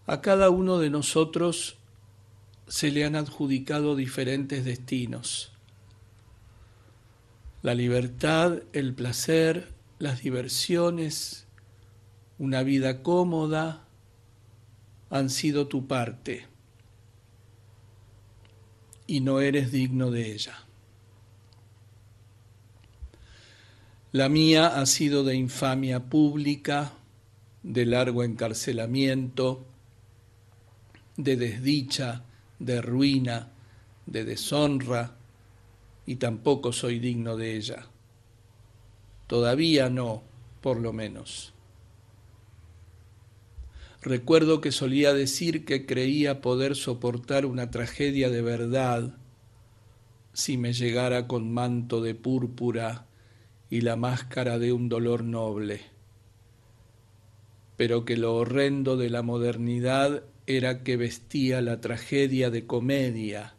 A cada uno de nosotros se le han adjudicado diferentes destinos. La libertad, el placer, las diversiones, una vida cómoda han sido tu parte y no eres digno de ella. La mía ha sido de infamia pública, de largo encarcelamiento, de desdicha, de ruina, de deshonra, y tampoco soy digno de ella. Todavía no, por lo menos. Recuerdo que solía decir que creía poder soportar una tragedia de verdad si me llegara con manto de púrpura y la máscara de un dolor noble, pero que lo horrendo de la modernidad era que vestía la tragedia de comedia,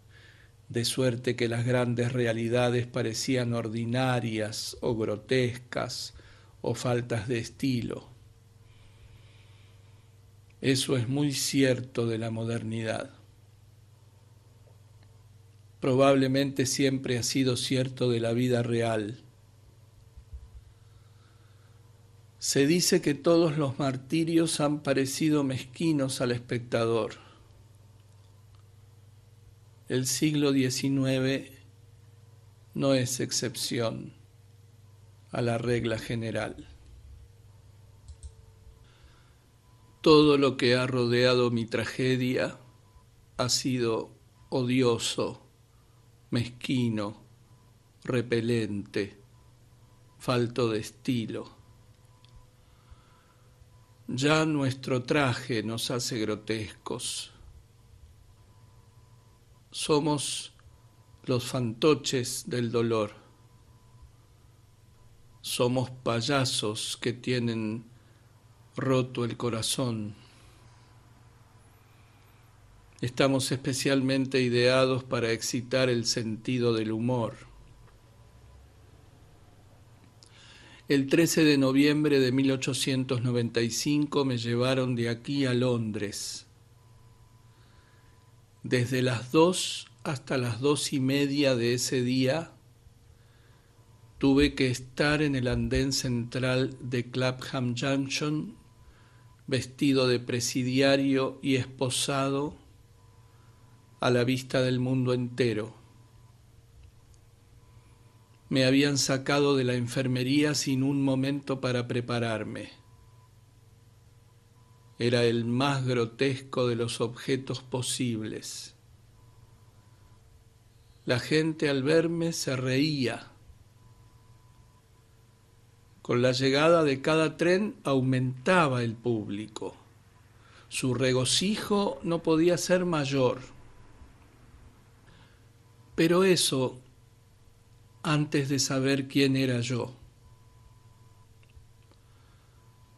de suerte que las grandes realidades parecían ordinarias o grotescas o faltas de estilo. Eso es muy cierto de la modernidad. Probablemente siempre ha sido cierto de la vida real. Se dice que todos los martirios han parecido mezquinos al espectador. El siglo XIX no es excepción a la regla general. Todo lo que ha rodeado mi tragedia ha sido odioso, mezquino, repelente, falto de estilo. Ya nuestro traje nos hace grotescos. Somos los fantoches del dolor. Somos payasos que tienen roto el corazón. Estamos especialmente ideados para excitar el sentido del humor. El 13 de noviembre de 1895 me llevaron de aquí a Londres. Desde las 2 hasta las 2:30 de ese día tuve que estar en el andén central de Clapham Junction, vestido de presidiario y esposado a la vista del mundo entero. Me habían sacado de la enfermería sin un momento para prepararme. Era el más grotesco de los objetos posibles. La gente al verme se reía. Con la llegada de cada tren aumentaba el público. Su regocijo no podía ser mayor. Pero eso antes de saber quién era yo.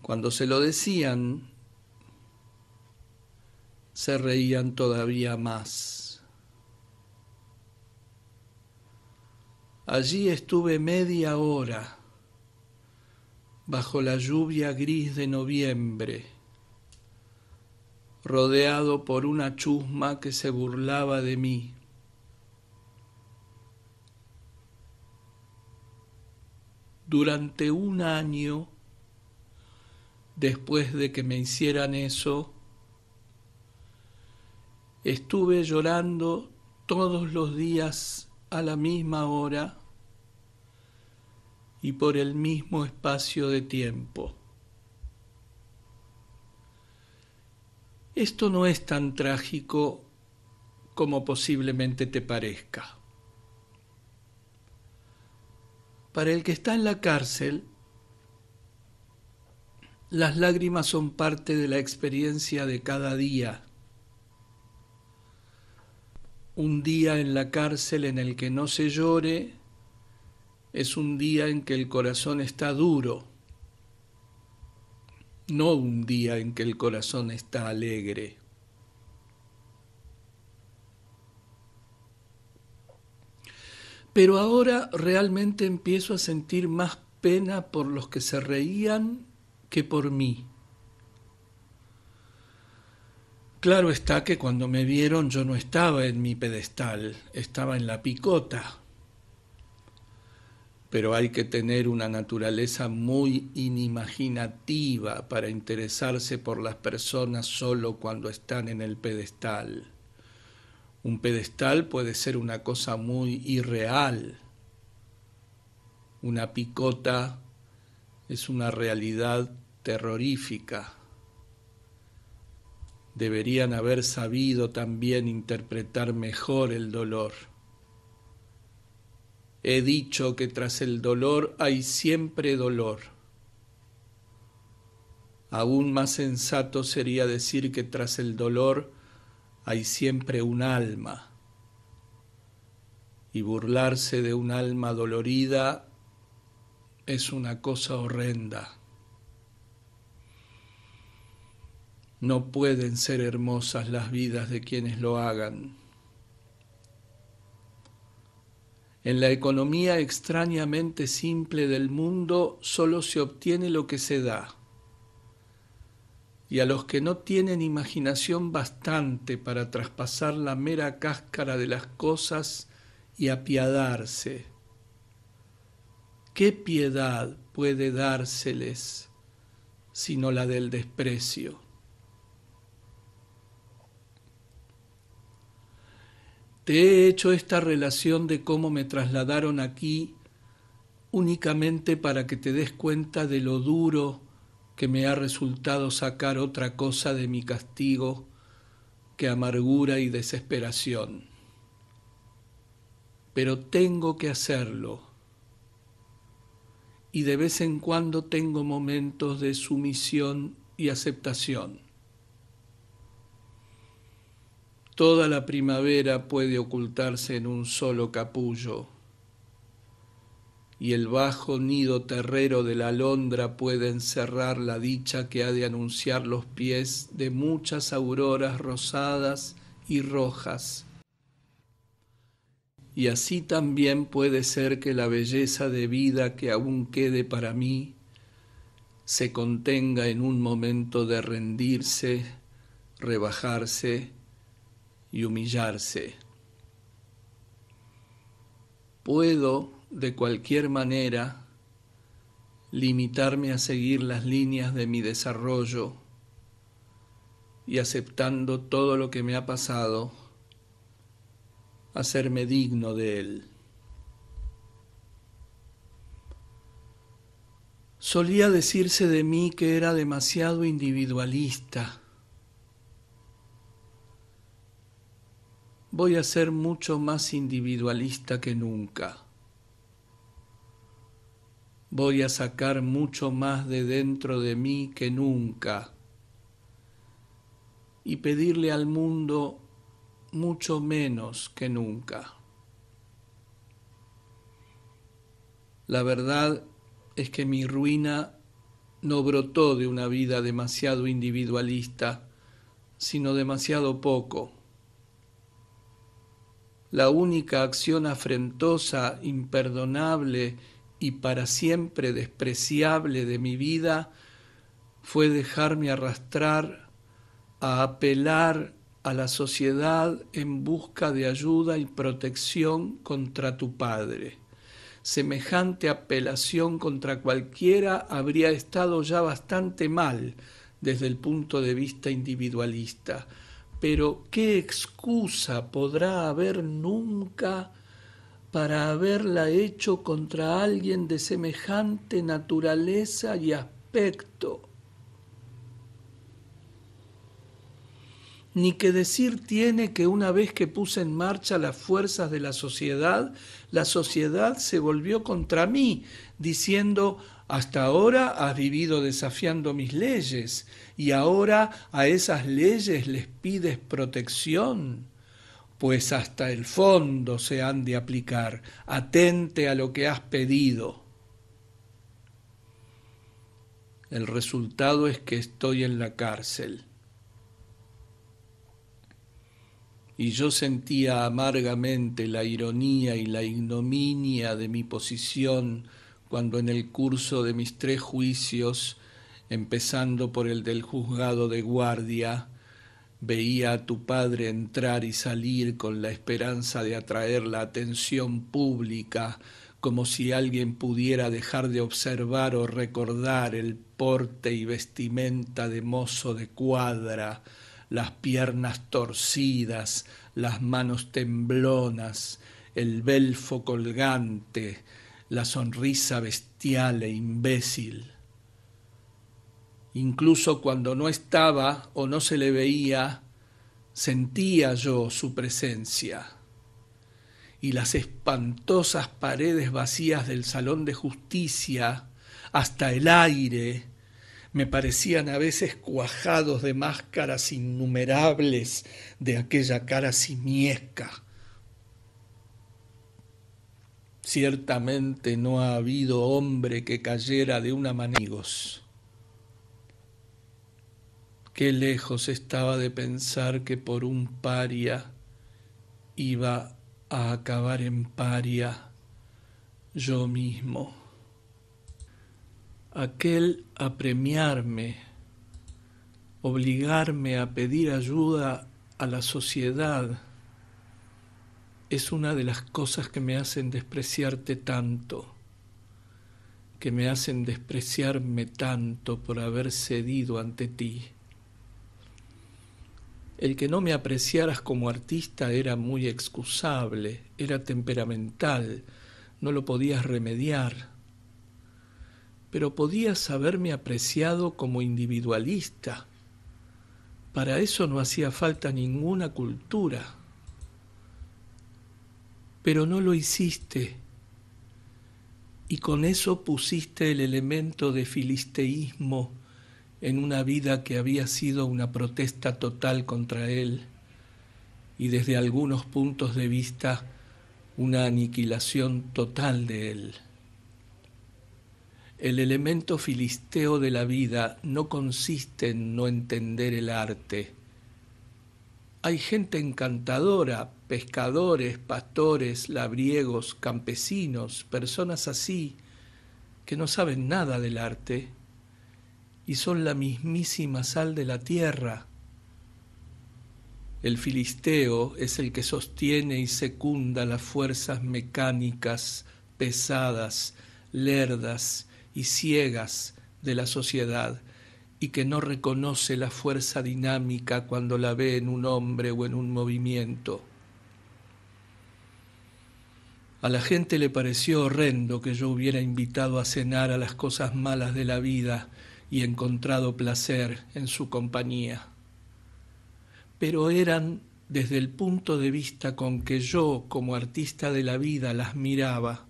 Cuando se lo decían, se reían todavía más. Allí estuve media hora, bajo la lluvia gris de noviembre, rodeado por una chusma que se burlaba de mí. Durante un año, después de que me hicieran eso, estuve llorando todos los días a la misma hora y por el mismo espacio de tiempo. Esto no es tan trágico como posiblemente te parezca. Para el que está en la cárcel, las lágrimas son parte de la experiencia de cada día. Un día en la cárcel en el que no se llore es un día en que el corazón está duro, no un día en que el corazón está alegre. Pero ahora realmente empiezo a sentir más pena por los que se reían que por mí. Claro está que cuando me vieron yo no estaba en mi pedestal, estaba en la picota, pero hay que tener una naturaleza muy inimaginativa para interesarse por las personas solo cuando están en el pedestal. Un pedestal puede ser una cosa muy irreal. Una picota es una realidad terrorífica. Deberían haber sabido también interpretar mejor el dolor. He dicho que tras el dolor hay siempre dolor. Aún más sensato sería decir que tras el dolor hay siempre un alma. Y burlarse de un alma dolorida es una cosa horrenda. No pueden ser hermosas las vidas de quienes lo hagan. En la economía extrañamente simple del mundo solo se obtiene lo que se da. Y a los que no tienen imaginación bastante para traspasar la mera cáscara de las cosas y apiadarse, ¿qué piedad puede dárseles sino la del desprecio? Te he hecho esta relación de cómo me trasladaron aquí únicamente para que te des cuenta de lo duro que me ha resultado sacar otra cosa de mi castigo que amargura y desesperación. Pero tengo que hacerlo, y de vez en cuando tengo momentos de sumisión y aceptación. Toda la primavera puede ocultarse en un solo capullo, y el bajo nido terrero de la alondra puede encerrar la dicha que ha de anunciar los pies de muchas auroras rosadas y rojas. Y así también puede ser que la belleza de vida que aún quede para mí se contenga en un momento de rendirse, rebajarse y humillarse. Puedo, de cualquier manera, limitarme a seguir las líneas de mi desarrollo y, aceptando todo lo que me ha pasado, hacerme digno de él. Solía decirse de mí que era demasiado individualista. Voy a ser mucho más individualista que nunca. Voy a sacar mucho más de dentro de mí que nunca y pedirle al mundo mucho menos que nunca. La verdad es que mi ruina no brotó de una vida demasiado individualista, sino demasiado poco. La única acción afrentosa, imperdonable y para siempre despreciable de mi vida fue dejarme arrastrar a apelar a la sociedad en busca de ayuda y protección contra tu padre. Semejante apelación contra cualquiera habría estado ya bastante mal desde el punto de vista individualista. Pero ¿qué excusa podrá haber nunca para haberla hecho contra alguien de semejante naturaleza y aspecto? Ni que decir tiene que una vez que puse en marcha las fuerzas de la sociedad se volvió contra mí, diciendo: hasta ahora has vivido desafiando mis leyes, y ahora a esas leyes les pides protección. Pues hasta el fondo se han de aplicar. Atente a lo que has pedido. El resultado es que estoy en la cárcel. Y yo sentía amargamente la ironía y la ignominia de mi posición cuando en el curso de mis 3 juicios, empezando por el del juzgado de guardia, Veía a tu padre entrar y salir con la esperanza de atraer la atención pública, como si alguien pudiera dejar de observar o recordar el porte y vestimenta de mozo de cuadra, las piernas torcidas, las manos temblonas, el belfo colgante, la sonrisa bestial e imbécil. Incluso cuando no estaba o no se le veía, sentía yo su presencia. Y las espantosas paredes vacías del salón de justicia, hasta el aire, me parecían a veces cuajados de máscaras innumerables de aquella cara simiesca. Ciertamente no ha habido hombre que cayera de una manera. Qué lejos estaba de pensar que por un paria iba a acabar en paria yo mismo. Aquel apremiarme, obligarme a pedir ayuda a la sociedad, es una de las cosas que me hacen despreciarte tanto, que me hacen despreciarme tanto por haber cedido ante ti. El que no me apreciaras como artista era muy excusable, era temperamental, no lo podías remediar. Pero podías haberme apreciado como individualista. Para eso no hacía falta ninguna cultura. Pero no lo hiciste, y con eso pusiste el elemento de filisteísmo en una vida que había sido una protesta total contra él y desde algunos puntos de vista una aniquilación total de él. El elemento filisteo de la vida no consiste en no entender el arte. Hay gente encantadora, pescadores, pastores, labriegos, campesinos, personas así, que no saben nada del arte y son la mismísima sal de la tierra. El filisteo es el que sostiene y secunda las fuerzas mecánicas, pesadas, lerdas y ciegas de la sociedad, y que no reconoce la fuerza dinámica cuando la ve en un hombre o en un movimiento. A la gente le pareció horrendo que yo hubiera invitado a cenar a las cosas malas de la vida y encontrado placer en su compañía. Pero eran, desde el punto de vista con que yo, como artista de la vida, las miraba,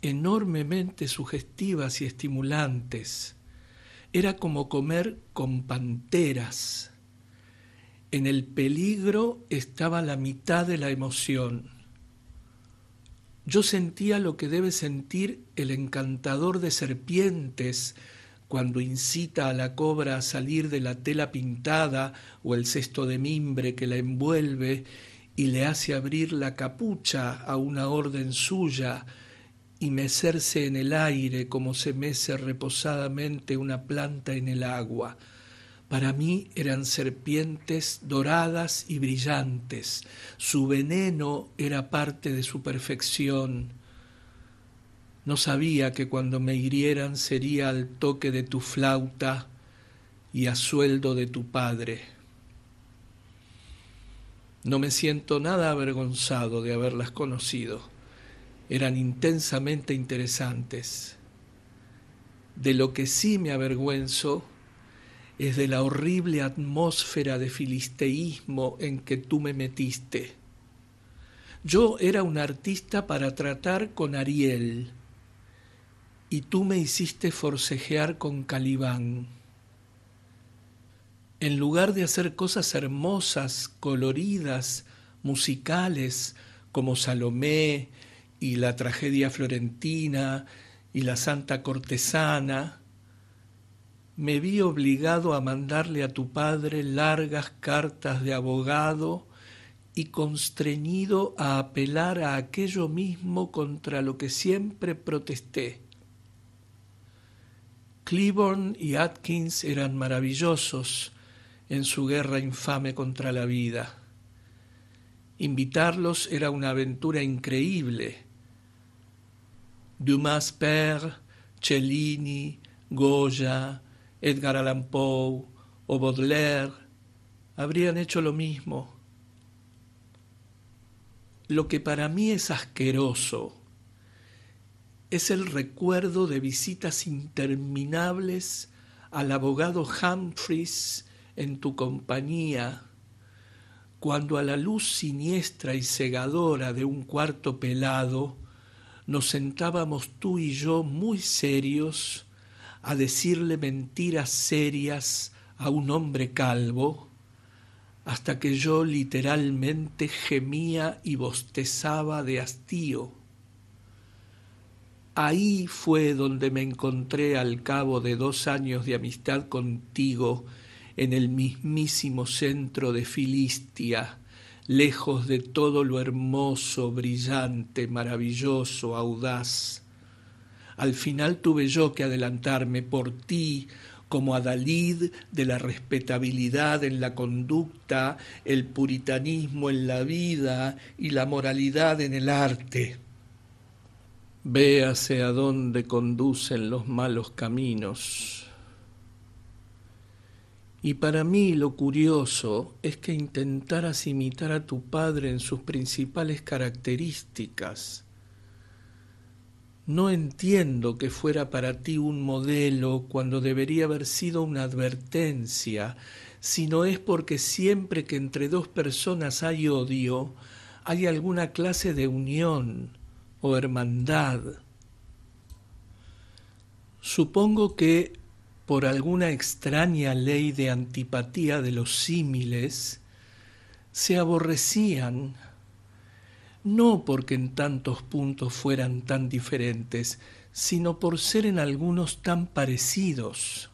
enormemente sugestivas y estimulantes. Era como comer con panteras. En el peligro estaba la mitad de la emoción. Yo sentía lo que debe sentir el encantador de serpientes cuando incita a la cobra a salir de la tela pintada o el cesto de mimbre que la envuelve y le hace abrir la capucha a una orden suya y mecerse en el aire como se mece reposadamente una planta en el agua. Para mí eran serpientes doradas y brillantes. Su veneno era parte de su perfección. No sabía que cuando me hirieran sería al toque de tu flauta y a sueldo de tu padre. No me siento nada avergonzado de haberlas conocido. Eran intensamente interesantes. De lo que sí me avergüenzo es de la horrible atmósfera de filisteísmo en que tú me metiste. Yo era un artista para tratar con Ariel, y tú me hiciste forcejear con Calibán. En lugar de hacer cosas hermosas, coloridas, musicales, como Salomé y la tragedia florentina y la Santa Cortesana, me vi obligado a mandarle a tu padre largas cartas de abogado y constreñido a apelar a aquello mismo contra lo que siempre protesté. Cliburn y Atkins eran maravillosos en su guerra infame contra la vida. Invitarlos era una aventura increíble. Dumas père, Cellini, Goya, Edgar Allan Poe o Baudelaire habrían hecho lo mismo. Lo que para mí es asqueroso es el recuerdo de visitas interminables al abogado Humphreys en tu compañía, cuando a la luz siniestra y cegadora de un cuarto pelado nos sentábamos tú y yo muy serios a decirle mentiras serias a un hombre calvo, hasta que yo literalmente gemía y bostezaba de hastío. Ahí fue donde me encontré al cabo de 2 años de amistad contigo en el mismísimo centro de Filistia, lejos de todo lo hermoso, brillante, maravilloso, audaz. Al final tuve yo que adelantarme por ti, como adalid de la respetabilidad en la conducta, el puritanismo en la vida y la moralidad en el arte. Véase a dónde conducen los malos caminos. Y para mí lo curioso es que intentaras imitar a tu padre en sus principales características. No entiendo que fuera para ti un modelo cuando debería haber sido una advertencia, sino es porque siempre que entre 2 personas hay odio, hay alguna clase de unión o hermandad. Supongo que por alguna extraña ley de antipatía de los símiles, se aborrecían, no porque en tantos puntos fueran tan diferentes, sino por ser en algunos tan parecidos.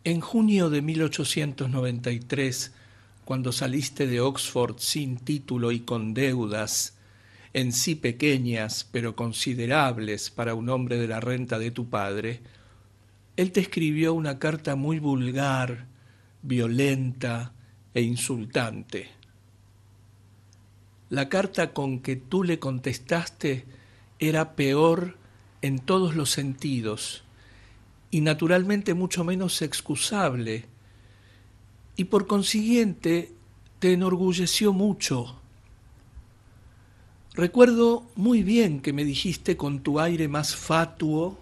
En junio de 1893, cuando saliste de Oxford sin título y con deudas, en sí pequeñas pero considerables para un hombre de la renta de tu padre, él te escribió una carta muy vulgar, violenta e insultante. La carta con que tú le contestaste era peor en todos los sentidos y naturalmente mucho menos excusable, y por consiguiente te enorgulleció mucho. Recuerdo muy bien que me dijiste con tu aire más fatuo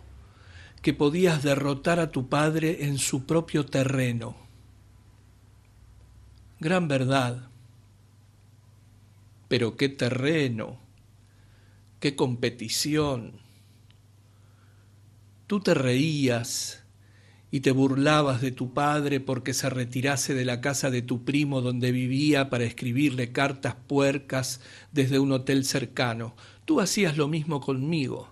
que podías derrotar a tu padre en su propio terreno. Gran verdad. Pero qué terreno, qué competición. Tú te reías y te burlabas de tu padre porque se retirase de la casa de tu primo donde vivía para escribirle cartas puercas desde un hotel cercano. Tú hacías lo mismo conmigo.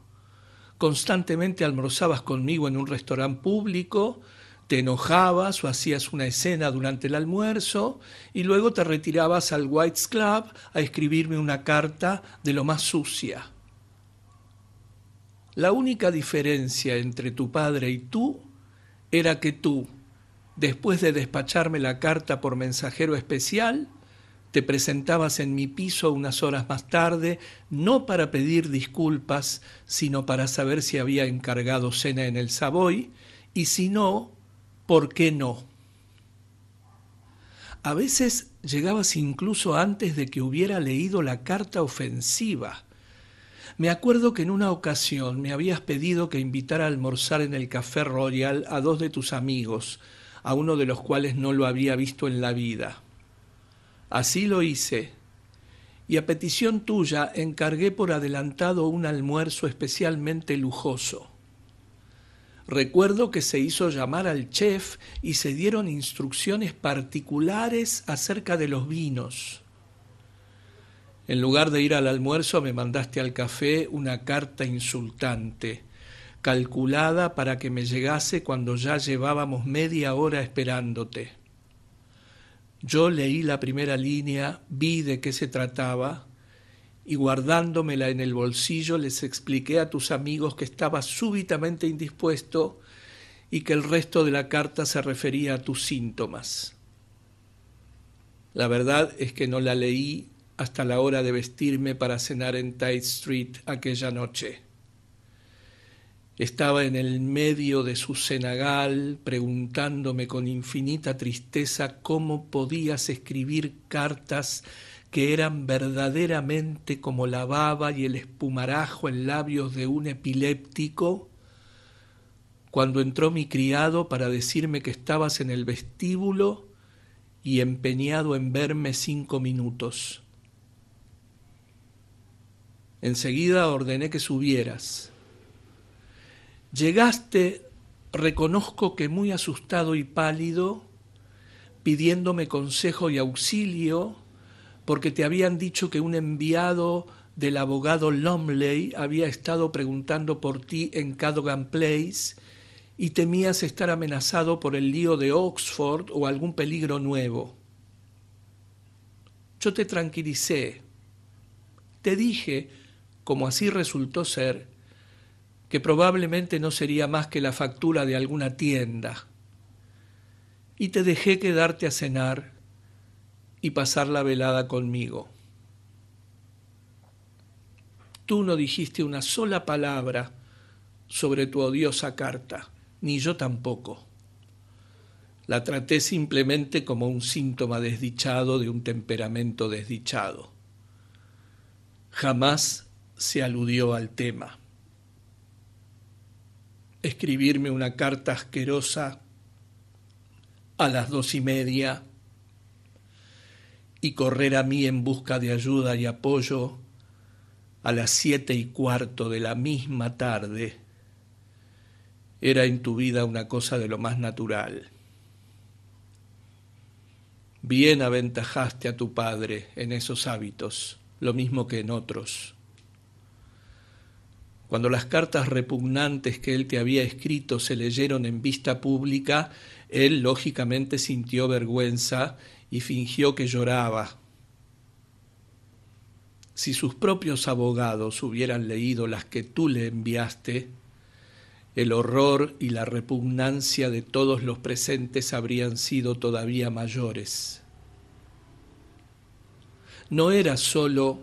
Constantemente almorzabas conmigo en un restaurante público, te enojabas o hacías una escena durante el almuerzo y luego te retirabas al White's Club a escribirme una carta de lo más sucia. La única diferencia entre tu padre y tú era que tú, después de despacharme la carta por mensajero especial, te presentabas en mi piso unas horas más tarde, no para pedir disculpas, sino para saber si había encargado cena en el Savoy, y si no, ¿por qué no? A veces llegabas incluso antes de que hubiera leído la carta ofensiva. Me acuerdo que en una ocasión me habías pedido que invitara a almorzar en el Café Royal a 2 de tus amigos, a uno de los cuales no lo había visto en la vida. Así lo hice, y a petición tuya encargué por adelantado un almuerzo especialmente lujoso. Recuerdo que se hizo llamar al chef y se dieron instrucciones particulares acerca de los vinos. En lugar de ir al almuerzo me mandaste al café una carta insultante, calculada para que me llegase cuando ya llevábamos media hora esperándote. Yo leí la primera línea, vi de qué se trataba y guardándomela en el bolsillo les expliqué a tus amigos que estaba súbitamente indispuesto y que el resto de la carta se refería a tus síntomas. La verdad es que no la leí hasta la hora de vestirme para cenar en Tite Street aquella noche. Estaba en el medio de su cenagal preguntándome con infinita tristeza cómo podías escribir cartas que eran verdaderamente como la baba y el espumarajo en labios de un epiléptico, cuando entró mi criado para decirme que estabas en el vestíbulo y empeñado en verme 5 minutos. Enseguida ordené que subieras. Llegaste, reconozco que muy asustado y pálido, pidiéndome consejo y auxilio, porque te habían dicho que un enviado del abogado Lumley había estado preguntando por ti en Cadogan Place y temías estar amenazado por el lío de Oxford o algún peligro nuevo. Yo te tranquilicé. Te dije, como así resultó ser, que probablemente no sería más que la factura de alguna tienda, y te dejé quedarte a cenar y pasar la velada conmigo. Tú no dijiste una sola palabra sobre tu odiosa carta, ni yo tampoco. La traté simplemente como un síntoma desdichado de un temperamento desdichado. Jamás se aludió al tema. Escribirme una carta asquerosa a las 2:30 y correr a mí en busca de ayuda y apoyo a las 7:15 de la misma tarde era en tu vida una cosa de lo más natural. Bien aventajaste a tu padre en esos hábitos, lo mismo que en otros. Cuando las cartas repugnantes que él te había escrito se leyeron en vista pública, él lógicamente sintió vergüenza y fingió que lloraba. Si sus propios abogados hubieran leído las que tú le enviaste, el horror y la repugnancia de todos los presentes habrían sido todavía mayores. No era solo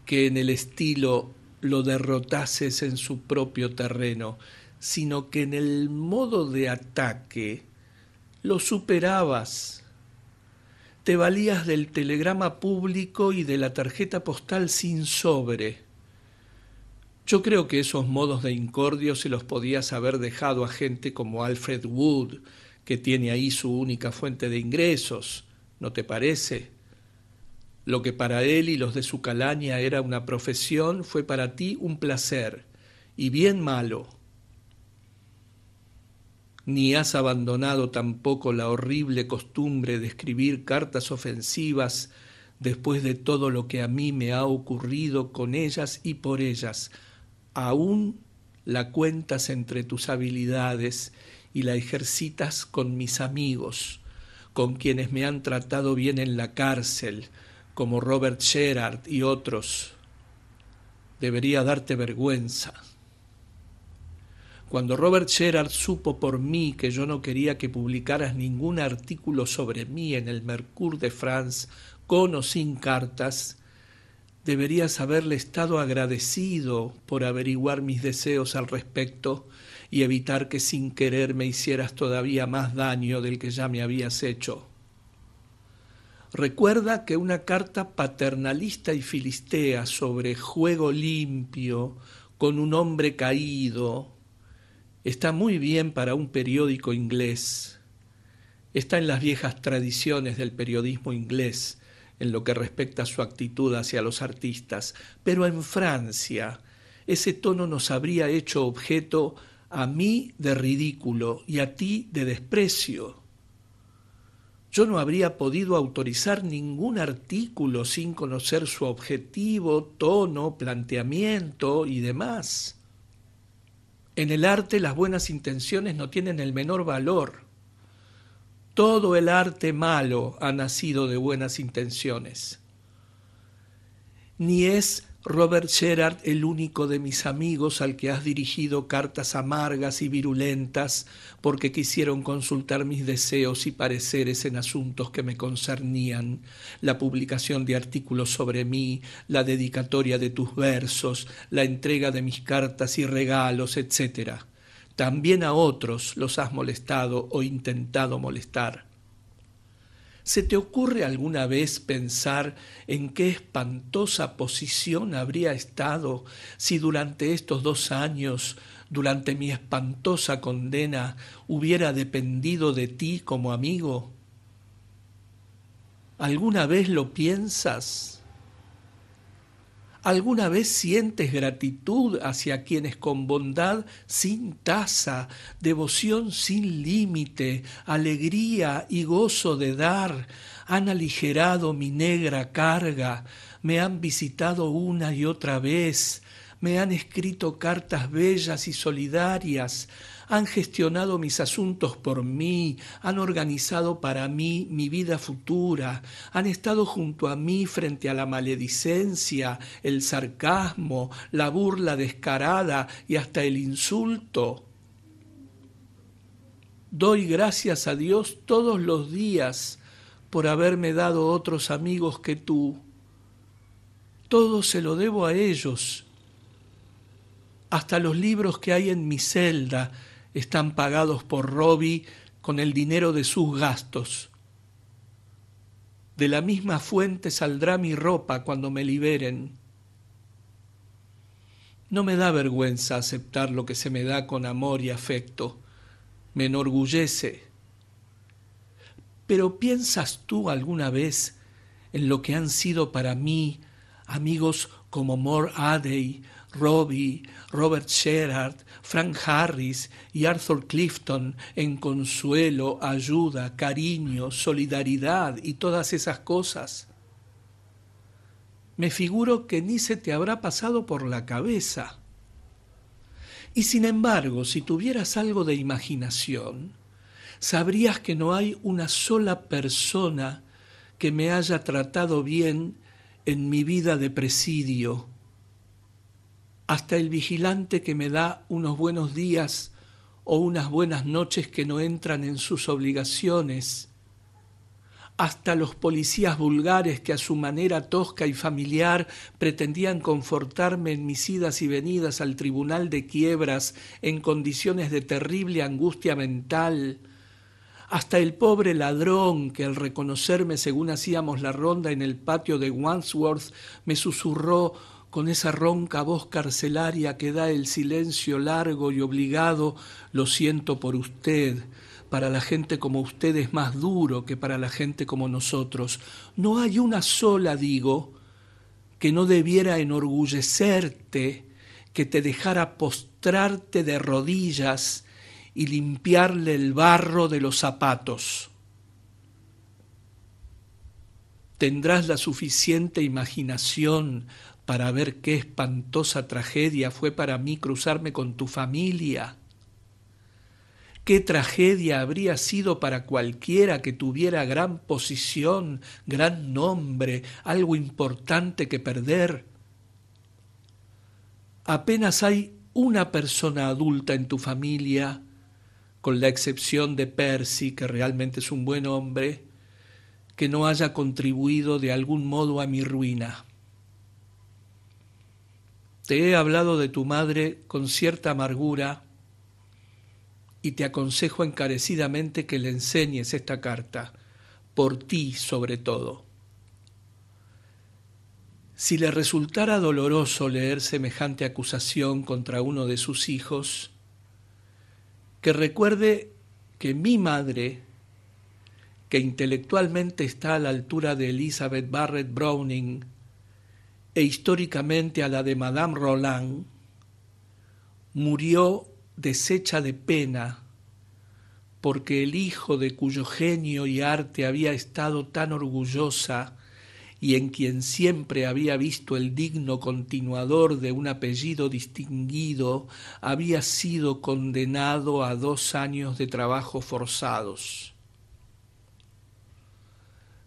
que en el estilo lo derrotases en su propio terreno, sino que en el modo de ataque lo superabas. Te valías del telegrama público y de la tarjeta postal sin sobre. Yo creo que esos modos de incordio se los podías haber dejado a gente como Alfred Wood, que tiene ahí su única fuente de ingresos, ¿no te parece? Lo que para él y los de su calaña era una profesión, fue para ti un placer, y bien malo. Ni has abandonado tampoco la horrible costumbre de escribir cartas ofensivas después de todo lo que a mí me ha ocurrido con ellas y por ellas. Aún la cuentas entre tus habilidades y la ejercitas con mis amigos, con quienes me han tratado bien en la cárcel, como Robert Sherard y otros. Debería darte vergüenza. Cuando Robert Sherard supo por mí que yo no quería que publicaras ningún artículo sobre mí en el Mercure de France, con o sin cartas, deberías haberle estado agradecido por averiguar mis deseos al respecto y evitar que sin querer me hicieras todavía más daño del que ya me habías hecho. Recuerda que una carta paternalista y filistea sobre juego limpio con un hombre caído está muy bien para un periódico inglés. Está en las viejas tradiciones del periodismo inglés en lo que respecta a su actitud hacia los artistas, pero en Francia ese tono nos habría hecho objeto a mí de ridículo y a ti de desprecio. Yo no habría podido autorizar ningún artículo sin conocer su objetivo, tono, planteamiento y demás. En el arte las buenas intenciones no tienen el menor valor. Todo el arte malo ha nacido de buenas intenciones. Ni es Robert Sherard, el único de mis amigos al que has dirigido cartas amargas y virulentas porque quisieron consultar mis deseos y pareceres en asuntos que me concernían, la publicación de artículos sobre mí, la dedicatoria de tus versos, la entrega de mis cartas y regalos, etc. También a otros los has molestado o intentado molestar. ¿Se te ocurre alguna vez pensar en qué espantosa posición habría estado si durante estos 2 años, durante mi espantosa condena, hubiera dependido de ti como amigo? ¿Alguna vez lo piensas? ¿Alguna vez sientes gratitud hacia quienes con bondad sin tasa, devoción sin límite, alegría y gozo de dar, han aligerado mi negra carga, me han visitado una y otra vez, me han escrito cartas bellas y solidarias, han gestionado mis asuntos por mí, han organizado para mí mi vida futura, han estado junto a mí frente a la maledicencia, el sarcasmo, la burla descarada y hasta el insulto? Doy gracias a Dios todos los días por haberme dado otros amigos que tú. Todo se lo debo a ellos. Hasta los libros que hay en mi celda están pagados por Robbie con el dinero de sus gastos. De la misma fuente saldrá mi ropa cuando me liberen. No me da vergüenza aceptar lo que se me da con amor y afecto. Me enorgullece. Pero ¿piensas tú alguna vez en lo que han sido para mí amigos como More Adey, Robbie, Robert Sherard, Frank Harris y Arthur Clifton en consuelo, ayuda, cariño, solidaridad y todas esas cosas? Me figuro que ni se te habrá pasado por la cabeza. Y sin embargo, si tuvieras algo de imaginación, sabrías que no hay una sola persona que me haya tratado bien en mi vida de presidio. Hasta el vigilante que me da unos buenos días o unas buenas noches que no entran en sus obligaciones, hasta los policías vulgares que a su manera tosca y familiar pretendían confortarme en mis idas y venidas al tribunal de quiebras en condiciones de terrible angustia mental, hasta el pobre ladrón que al reconocerme según hacíamos la ronda en el patio de Wandsworth me susurró con esa ronca voz carcelaria que da el silencio largo y obligado: lo siento por usted, para la gente como usted es más duro que para la gente como nosotros. No hay una sola, digo, que no debiera enorgullecerte, que te dejara postrarte de rodillas y limpiarle el barro de los zapatos. Tendrás la suficiente imaginación para ver qué espantosa tragedia fue para mí cruzarme con tu familia. Qué tragedia habría sido para cualquiera que tuviera gran posición, gran nombre, algo importante que perder. Apenas hay una persona adulta en tu familia, con la excepción de Percy, que realmente es un buen hombre, que no haya contribuido de algún modo a mi ruina. Te he hablado de tu madre con cierta amargura y te aconsejo encarecidamente que le enseñes esta carta, por ti sobre todo. Si le resultara doloroso leer semejante acusación contra uno de sus hijos, que recuerde que mi madre, que intelectualmente está a la altura de Elizabeth Barrett Browning e históricamente a la de Madame Roland, murió deshecha de pena porque el hijo de cuyo genio y arte había estado tan orgullosa y en quien siempre había visto el digno continuador de un apellido distinguido, había sido condenado a 2 años de trabajos forzados.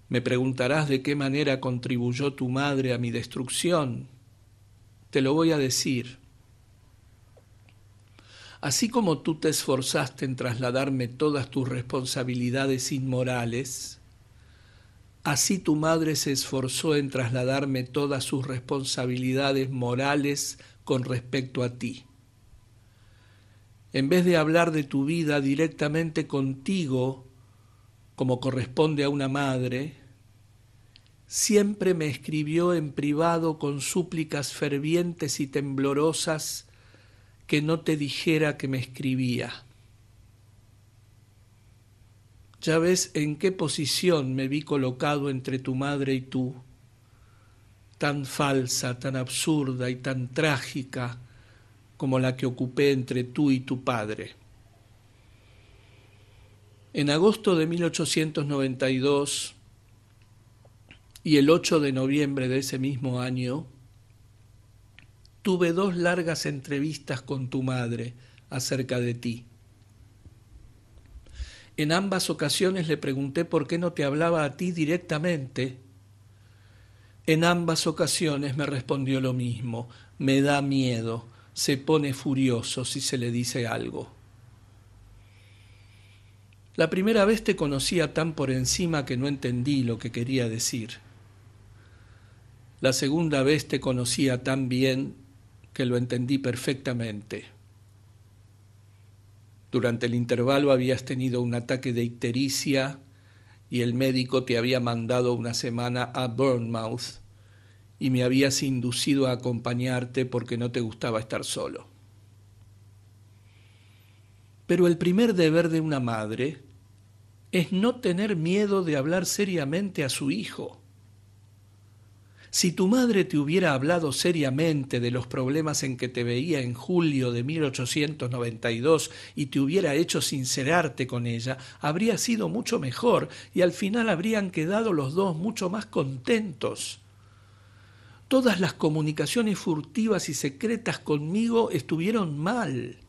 Me preguntarás de qué manera contribuyó tu madre a mi destrucción. te lo voy a decir. Así como tú te esforzaste en trasladarme todas tus responsabilidades inmorales, así tu madre se esforzó en trasladarme todas sus responsabilidades morales con respecto a ti. En vez de hablar de tu vida directamente contigo, como corresponde a una madre, siempre me escribió en privado con súplicas fervientes y temblorosas que no te dijera que me escribía. Ya ves en qué posición me vi colocado entre tu madre y tú, tan falsa, tan absurda y tan trágica como la que ocupé entre tú y tu padre. En agosto de 1892 y el 8 de noviembre de ese mismo año, tuve 2 largas entrevistas con tu madre acerca de ti. En ambas ocasiones le pregunté por qué no te hablaba a ti directamente. En ambas ocasiones me respondió lo mismo: me da miedo, se pone furioso si se le dice algo. La primera vez te conocía tan por encima que no entendí lo que quería decir. La segunda vez te conocía tan bien que lo entendí perfectamente. Durante el intervalo habías tenido un ataque de ictericia y el médico te había mandado una semana a Bournemouth y me habías inducido a acompañarte porque no te gustaba estar solo. Pero el primer deber de una madre es no tener miedo de hablar seriamente a su hijo. Si tu madre te hubiera hablado seriamente de los problemas en que te veía en julio de 1892 y te hubiera hecho sincerarte con ella, habría sido mucho mejor y al final habrían quedado los dos mucho más contentos. Todas las comunicaciones furtivas y secretas conmigo estuvieron mal.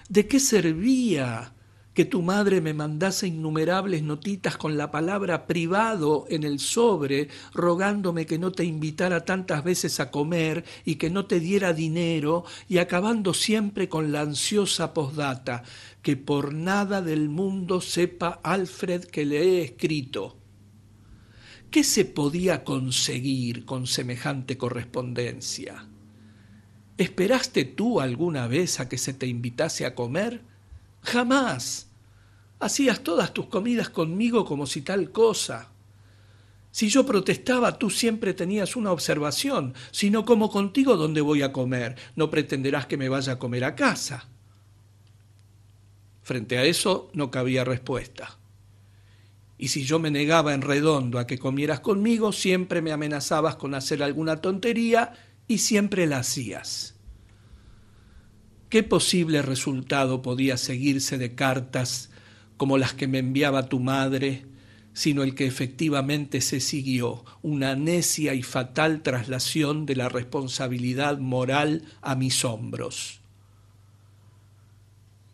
¿De qué servía que tu madre me mandase innumerables notitas con la palabra privado en el sobre, rogándome que no te invitara tantas veces a comer y que no te diera dinero, y acabando siempre con la ansiosa postdata: que por nada del mundo sepa Alfred que le he escrito? ¿Qué se podía conseguir con semejante correspondencia? ¿Esperaste tú alguna vez a que se te invitase a comer? Jamás. Hacías todas tus comidas conmigo como si tal cosa. Si yo protestaba, tú siempre tenías una observación: si no como contigo, ¿dónde voy a comer? No pretenderás que me vaya a comer a casa. Frente a eso no cabía respuesta. Y si yo me negaba en redondo a que comieras conmigo, siempre me amenazabas con hacer alguna tontería y siempre la hacías. ¿Qué posible resultado podía seguirse de cartas como las que me enviaba tu madre, sino el que efectivamente se siguió: una necia y fatal traslación de la responsabilidad moral a mis hombros?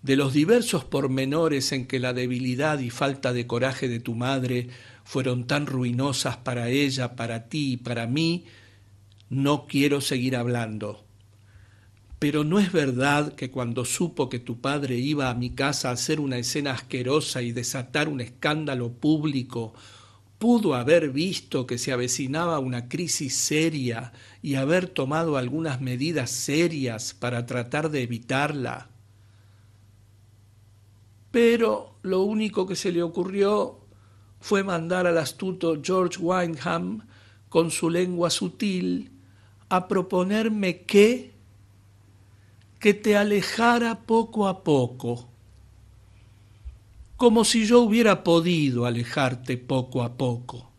De los diversos pormenores en que la debilidad y falta de coraje de tu madre fueron tan ruinosas para ella, para ti y para mí, no quiero seguir hablando. Pero ¿no es verdad que cuando supo que tu padre iba a mi casa a hacer una escena asquerosa y desatar un escándalo público, pudo haber visto que se avecinaba una crisis seria y haber tomado algunas medidas serias para tratar de evitarla? Pero lo único que se le ocurrió fue mandar al astuto George Wyndham, con su lengua sutil, a proponerme que te alejara poco a poco, como si yo hubiera podido alejarte poco a poco.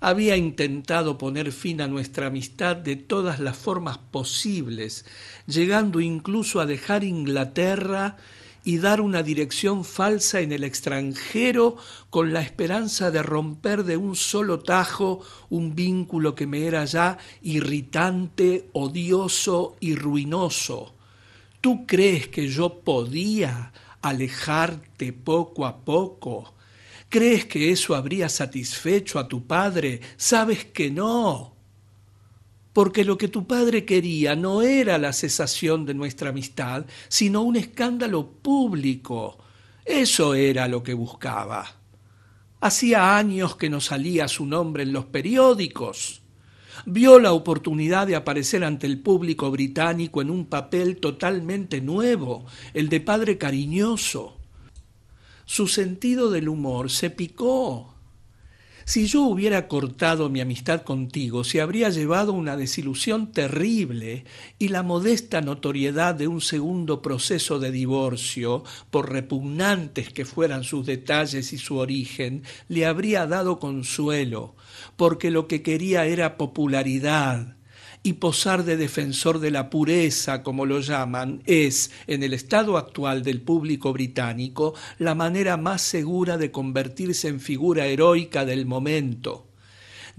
Había intentado poner fin a nuestra amistad de todas las formas posibles, llegando incluso a dejar Inglaterra y dar una dirección falsa en el extranjero con la esperanza de romper de un solo tajo un vínculo que me era ya irritante, odioso y ruinoso. ¿Tú crees que yo podía alejarte poco a poco? ¿Crees que eso habría satisfecho a tu padre? Sabes que no. porque lo que tu padre quería no era la cesación de nuestra amistad, sino un escándalo público. Eso era lo que buscaba. Hacía años que no salía su nombre en los periódicos. Vio la oportunidad de aparecer ante el público británico en un papel totalmente nuevo, el de padre cariñoso. Su sentido del humor se picó. Si yo hubiera cortado mi amistad contigo, se habría llevado una desilusión terrible y la modesta notoriedad de un segundo proceso de divorcio, por repugnantes que fueran sus detalles y su origen, le habría dado consuelo, porque lo que quería era popularidad, y posar de defensor de la pureza, como lo llaman, es, en el estado actual del público británico, la manera más segura de convertirse en figura heroica del momento.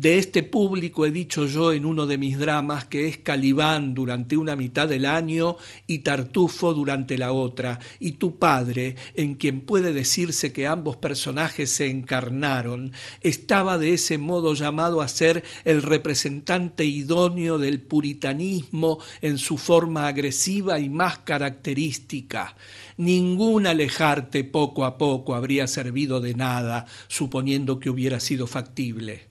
De este público he dicho yo en uno de mis dramas que es Calibán durante una mitad del año y Tartufo durante la otra, y tu padre, en quien puede decirse que ambos personajes se encarnaron, estaba de ese modo llamado a ser el representante idóneo del puritanismo en su forma agresiva y más característica. Ningún alejarte poco a poco habría servido de nada, suponiendo que hubiera sido factible.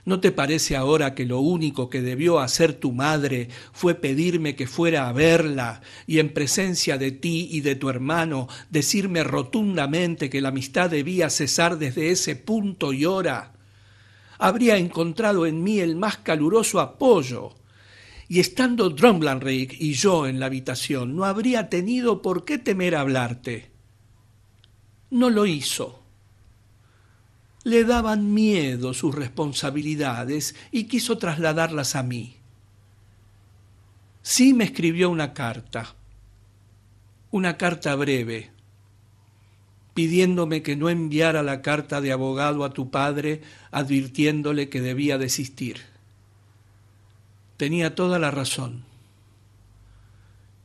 ¿No te parece ahora que lo único que debió hacer tu madre fue pedirme que fuera a verla y en presencia de ti y de tu hermano decirme rotundamente que la amistad debía cesar desde ese punto y hora? Habría encontrado en mí el más caluroso apoyo, y estando Drumlanrig y yo en la habitación no habría tenido por qué temer hablarte. No lo hizo. Le daban miedo sus responsabilidades y quiso trasladarlas a mí. Sí me escribió una carta breve, pidiéndome que no enviara la carta de abogado a tu padre, advirtiéndole que debía desistir. Tenía toda la razón.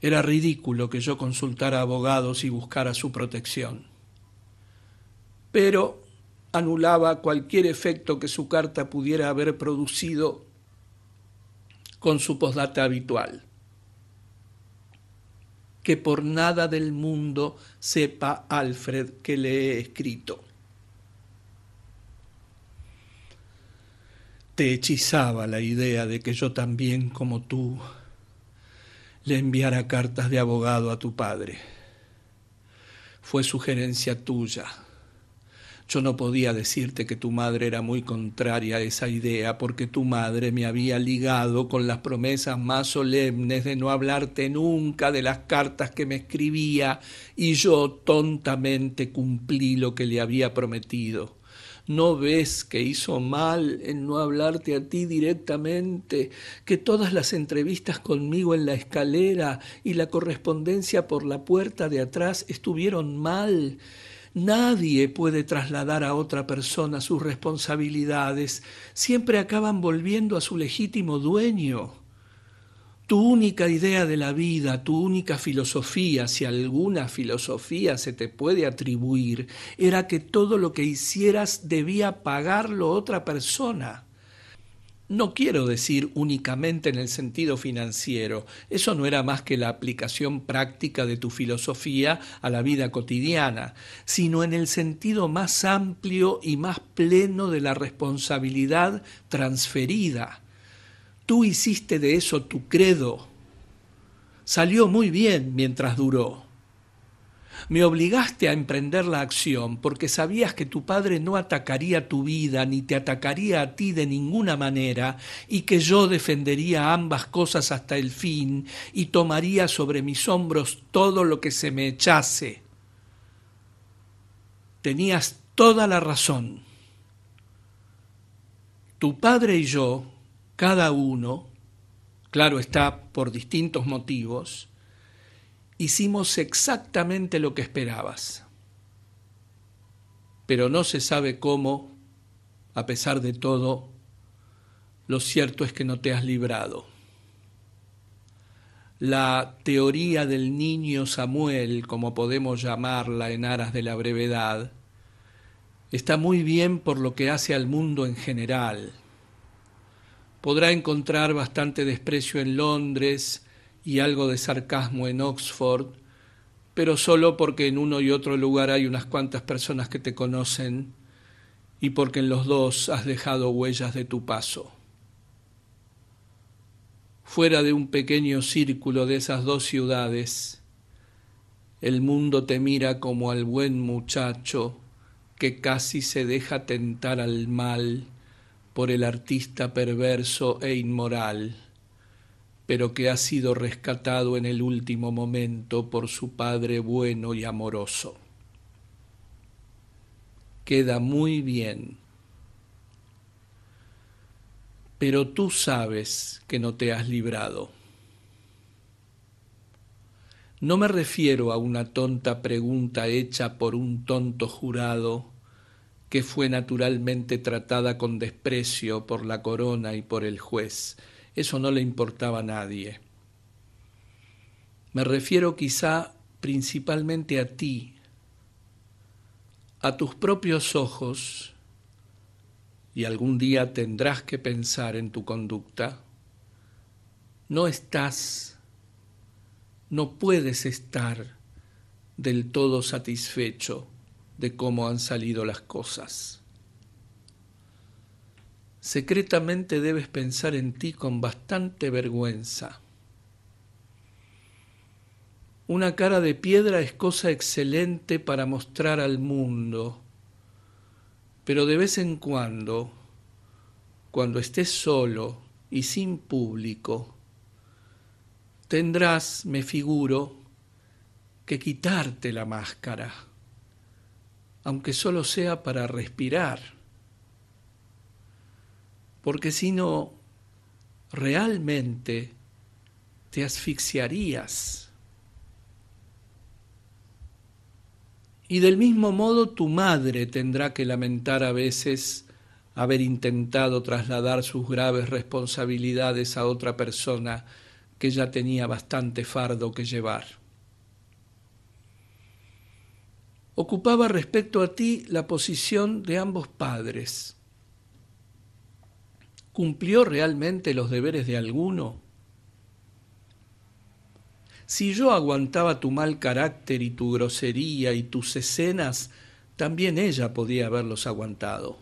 Era ridículo que yo consultara abogados y buscara su protección. Pero anulaba cualquier efecto que su carta pudiera haber producido con su postdata habitual. Que por nada del mundo sepa Alfred que le he escrito. Te hechizaba la idea de que yo también, como tú, le enviara cartas de abogado a tu padre. Fue sugerencia tuya. Yo no podía decirte que tu madre era muy contraria a esa idea, porque tu madre me había ligado con las promesas más solemnes de no hablarte nunca de las cartas que me escribía, y yo tontamente cumplí lo que le había prometido. ¿No ves que hizo mal en no hablarte a ti directamente, que todas las entrevistas conmigo en la escalera y la correspondencia por la puerta de atrás estuvieron mal? Nadie puede trasladar a otra persona sus responsabilidades, siempre acaban volviendo a su legítimo dueño. Tu única idea de la vida, tu única filosofía, si alguna filosofía se te puede atribuir, era que todo lo que hicieras debía pagarlo otra persona. No quiero decir únicamente en el sentido financiero, eso no era más que la aplicación práctica de tu filosofía a la vida cotidiana, sino en el sentido más amplio y más pleno de la responsabilidad transferida. Tú hiciste de eso tu credo. Salió muy bien mientras duró. Me obligaste a emprender la acción porque sabías que tu padre no atacaría tu vida ni te atacaría a ti de ninguna manera y que yo defendería ambas cosas hasta el fin y tomaría sobre mis hombros todo lo que se me echase. Tenías toda la razón. Tu padre y yo, cada uno, claro está, por distintos motivos, hicimos exactamente lo que esperabas. Pero no se sabe cómo, a pesar de todo, lo cierto es que no te has librado. La teoría del niño Samuel, como podemos llamarla en aras de la brevedad, está muy bien por lo que hace al mundo en general. Podrá encontrar bastante desprecio en Londres y algo de sarcasmo en Oxford, pero solo porque en uno y otro lugar hay unas cuantas personas que te conocen y porque en los dos has dejado huellas de tu paso. Fuera de un pequeño círculo de esas dos ciudades, el mundo te mira como al buen muchacho que casi se deja tentar al mal por el artista perverso e inmoral, pero que ha sido rescatado en el último momento por su padre bueno y amoroso. Queda muy bien, pero tú sabes que no te has librado. No me refiero a una tonta pregunta hecha por un tonto jurado que fue naturalmente tratada con desprecio por la corona y por el juez. Eso no le importaba a nadie. Me refiero quizá principalmente a ti, a tus propios ojos, y algún día tendrás que pensar en tu conducta. No puedes estar del todo satisfecho de cómo han salido las cosas. Secretamente debes pensar en ti con bastante vergüenza. Una cara de piedra es cosa excelente para mostrar al mundo, pero de vez en cuando estés solo y sin público, tendrás, me figuro, que quitarte la máscara, aunque solo sea para respirar, porque si no, realmente te asfixiarías. Y del mismo modo tu madre tendrá que lamentar a veces haber intentado trasladar sus graves responsabilidades a otra persona que ya tenía bastante fardo que llevar. Ocupaba respecto a ti la posición de ambos padres. ¿Cumplió realmente los deberes de alguno? Si yo aguantaba tu mal carácter y tu grosería y tus escenas, también ella podía haberlos aguantado.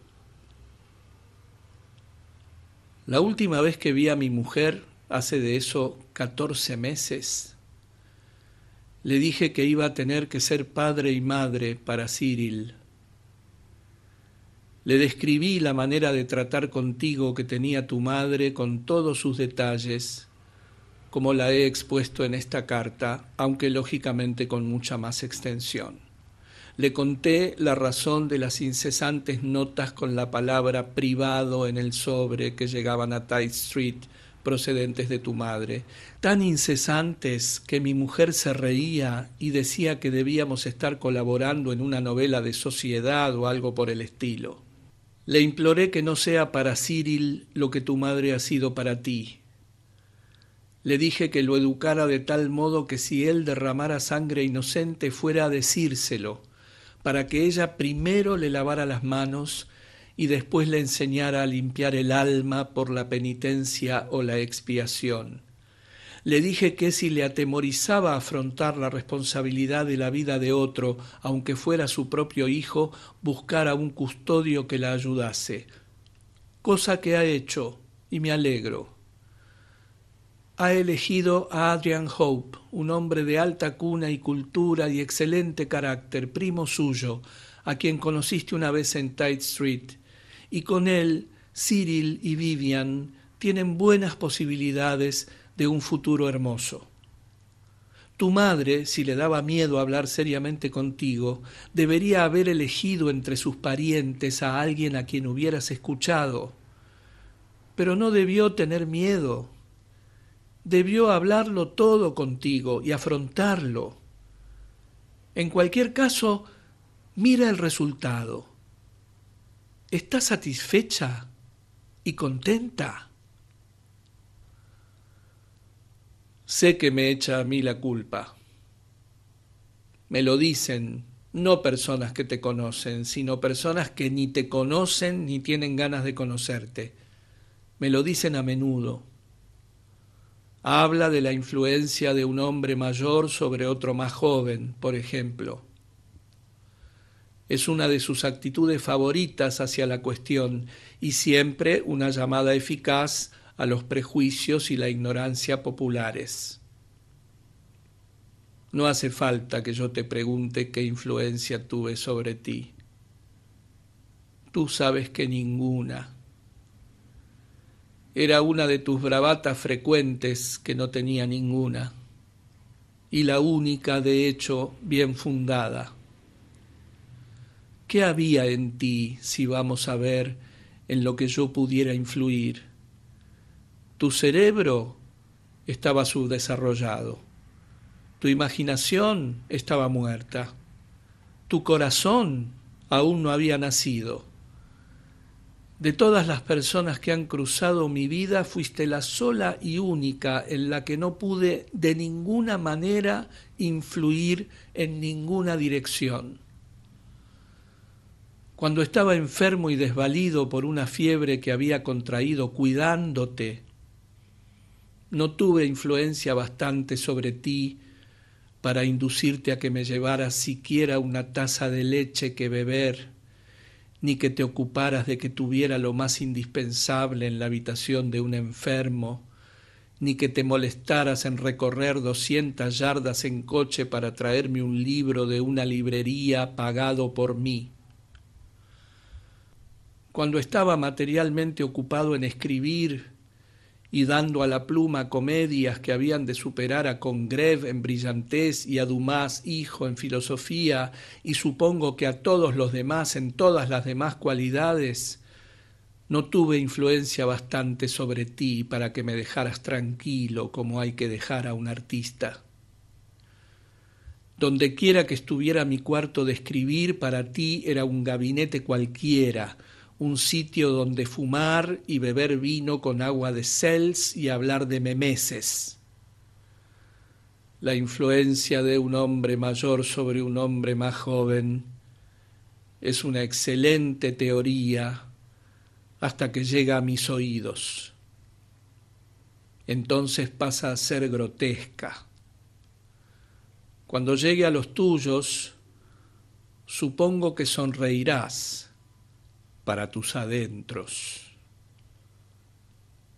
La última vez que vi a mi mujer, hace de eso 14 meses, le dije que iba a tener que ser padre y madre para Cyril. Le describí la manera de tratar contigo que tenía tu madre con todos sus detalles, como la he expuesto en esta carta, aunque lógicamente con mucha más extensión. Le conté la razón de las incesantes notas con la palabra privado en el sobre que llegaban a Tite Street procedentes de tu madre, tan incesantes que mi mujer se reía y decía que debíamos estar colaborando en una novela de sociedad o algo por el estilo. Le imploré que no sea para Cyril lo que tu madre ha sido para ti. Le dije que lo educara de tal modo que si él derramara sangre inocente fuera a decírselo, para que ella primero le lavara las manos y después le enseñara a limpiar el alma por la penitencia o la expiación. Le dije que si le atemorizaba afrontar la responsabilidad de la vida de otro, aunque fuera su propio hijo, buscara un custodio que la ayudase, cosa que ha hecho, y me alegro. Ha elegido a Adrian Hope, un hombre de alta cuna y cultura y excelente carácter, primo suyo, a quien conociste una vez en Tite Street, y con él Cyril y Vivian tienen buenas posibilidades de un futuro hermoso. Tu madre, si le daba miedo hablar seriamente contigo, debería haber elegido entre sus parientes a alguien a quien hubieras escuchado, pero no debió tener miedo. Debió hablarlo todo contigo y afrontarlo. En cualquier caso, mira el resultado. ¿Estás satisfecha y contenta? Sé que me echa a mí la culpa. Me lo dicen no personas que te conocen, sino personas que ni te conocen ni tienen ganas de conocerte. Me lo dicen a menudo. Habla de la influencia de un hombre mayor sobre otro más joven, por ejemplo. Es una de sus actitudes favoritas hacia la cuestión y siempre una llamada eficaz a los prejuicios y la ignorancia populares. No hace falta que yo te pregunte qué influencia tuve sobre ti. Tú sabes que ninguna. Era una de tus bravatas frecuentes que no tenía ninguna, y la única, de hecho, bien fundada. ¿Qué había en ti, si vamos a ver, en lo que yo pudiera influir? Tu cerebro estaba subdesarrollado, tu imaginación estaba muerta, tu corazón aún no había nacido. De todas las personas que han cruzado mi vida, fuiste la sola y única en la que no pude de ninguna manera influir en ninguna dirección. Cuando estaba enfermo y desvalido por una fiebre que había contraído cuidándote, no tuve influencia bastante sobre ti para inducirte a que me llevaras siquiera una taza de leche que beber, ni que te ocuparas de que tuviera lo más indispensable en la habitación de un enfermo, ni que te molestaras en recorrer 200 yardas en coche para traerme un libro de una librería pagado por mí. Cuando estaba materialmente ocupado en escribir y dando a la pluma comedias que habían de superar a Congreve en brillantez y a Dumas hijo en filosofía, y supongo que a todos los demás en todas las demás cualidades, no tuve influencia bastante sobre ti para que me dejaras tranquilo como hay que dejar a un artista. Dondequiera que estuviera mi cuarto de escribir, para ti era un gabinete cualquiera, un sitio donde fumar y beber vino con agua de Cels y hablar de memeses. La influencia de un hombre mayor sobre un hombre más joven es una excelente teoría hasta que llega a mis oídos. Entonces pasa a ser grotesca. Cuando llegue a los tuyos, supongo que sonreirás para tus adentros.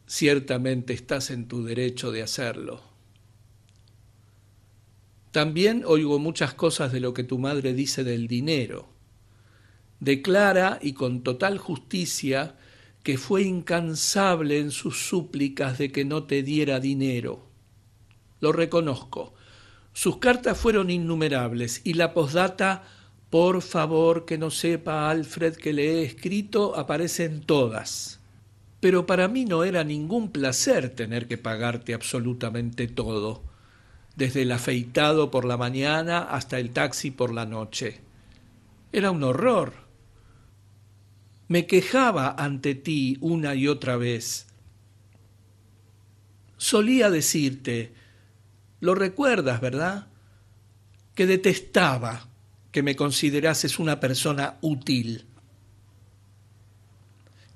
Ciertamente estás en tu derecho de hacerlo. También oigo muchas cosas de lo que tu madre dice del dinero. Declara, y con total justicia, que fue incansable en sus súplicas de que no te diera dinero. Lo reconozco. Sus cartas fueron innumerables y la posdata, por favor que no sepa Alfred que le he escrito, aparece en todas. Pero para mí no era ningún placer tener que pagarte absolutamente todo, desde el afeitado por la mañana hasta el taxi por la noche. Era un horror. Me quejaba ante ti una y otra vez. Solía decirte, lo recuerdas, ¿verdad?, que detestaba que me considerases una persona útil,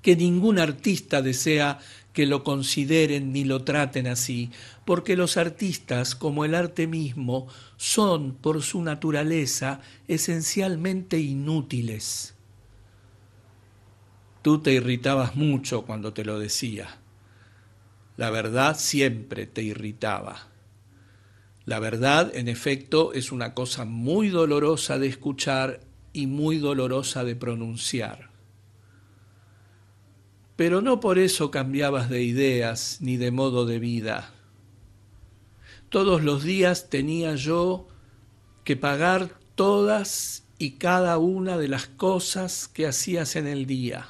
que ningún artista desea que lo consideren ni lo traten así, porque los artistas, como el arte mismo, son por su naturaleza esencialmente inútiles. Tú te irritabas mucho cuando te lo decía. La verdad siempre te irritaba. La verdad, en efecto, es una cosa muy dolorosa de escuchar y muy dolorosa de pronunciar. Pero no por eso cambiabas de ideas ni de modo de vida. Todos los días tenía yo que pagar todas y cada una de las cosas que hacías en el día.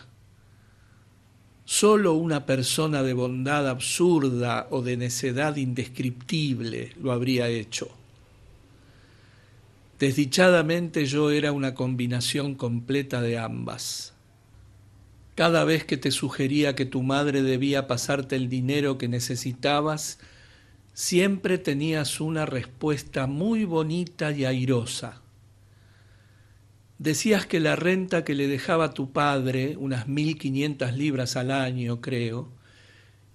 Solo una persona de bondad absurda o de necedad indescriptible lo habría hecho. Desdichadamente yo era una combinación completa de ambas. Cada vez que te sugería que tu madre debía pasarte el dinero que necesitabas, siempre tenías una respuesta muy bonita y airosa. Decías que la renta que le dejaba tu padre, unas 1.500 libras al año, creo,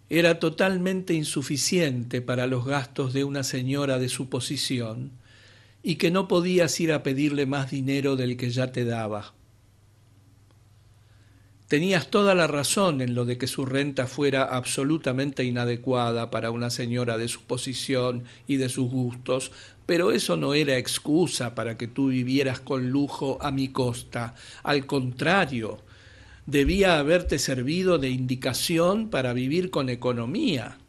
era totalmente insuficiente para los gastos de una señora de su posición y que no podías ir a pedirle más dinero del que ya te daba. Tenías toda la razón en lo de que su renta fuera absolutamente inadecuada para una señora de su posición y de sus gustos, pero eso no era excusa para que tú vivieras con lujo a mi costa. Al contrario, debía haberte servido de indicación para vivir con economía.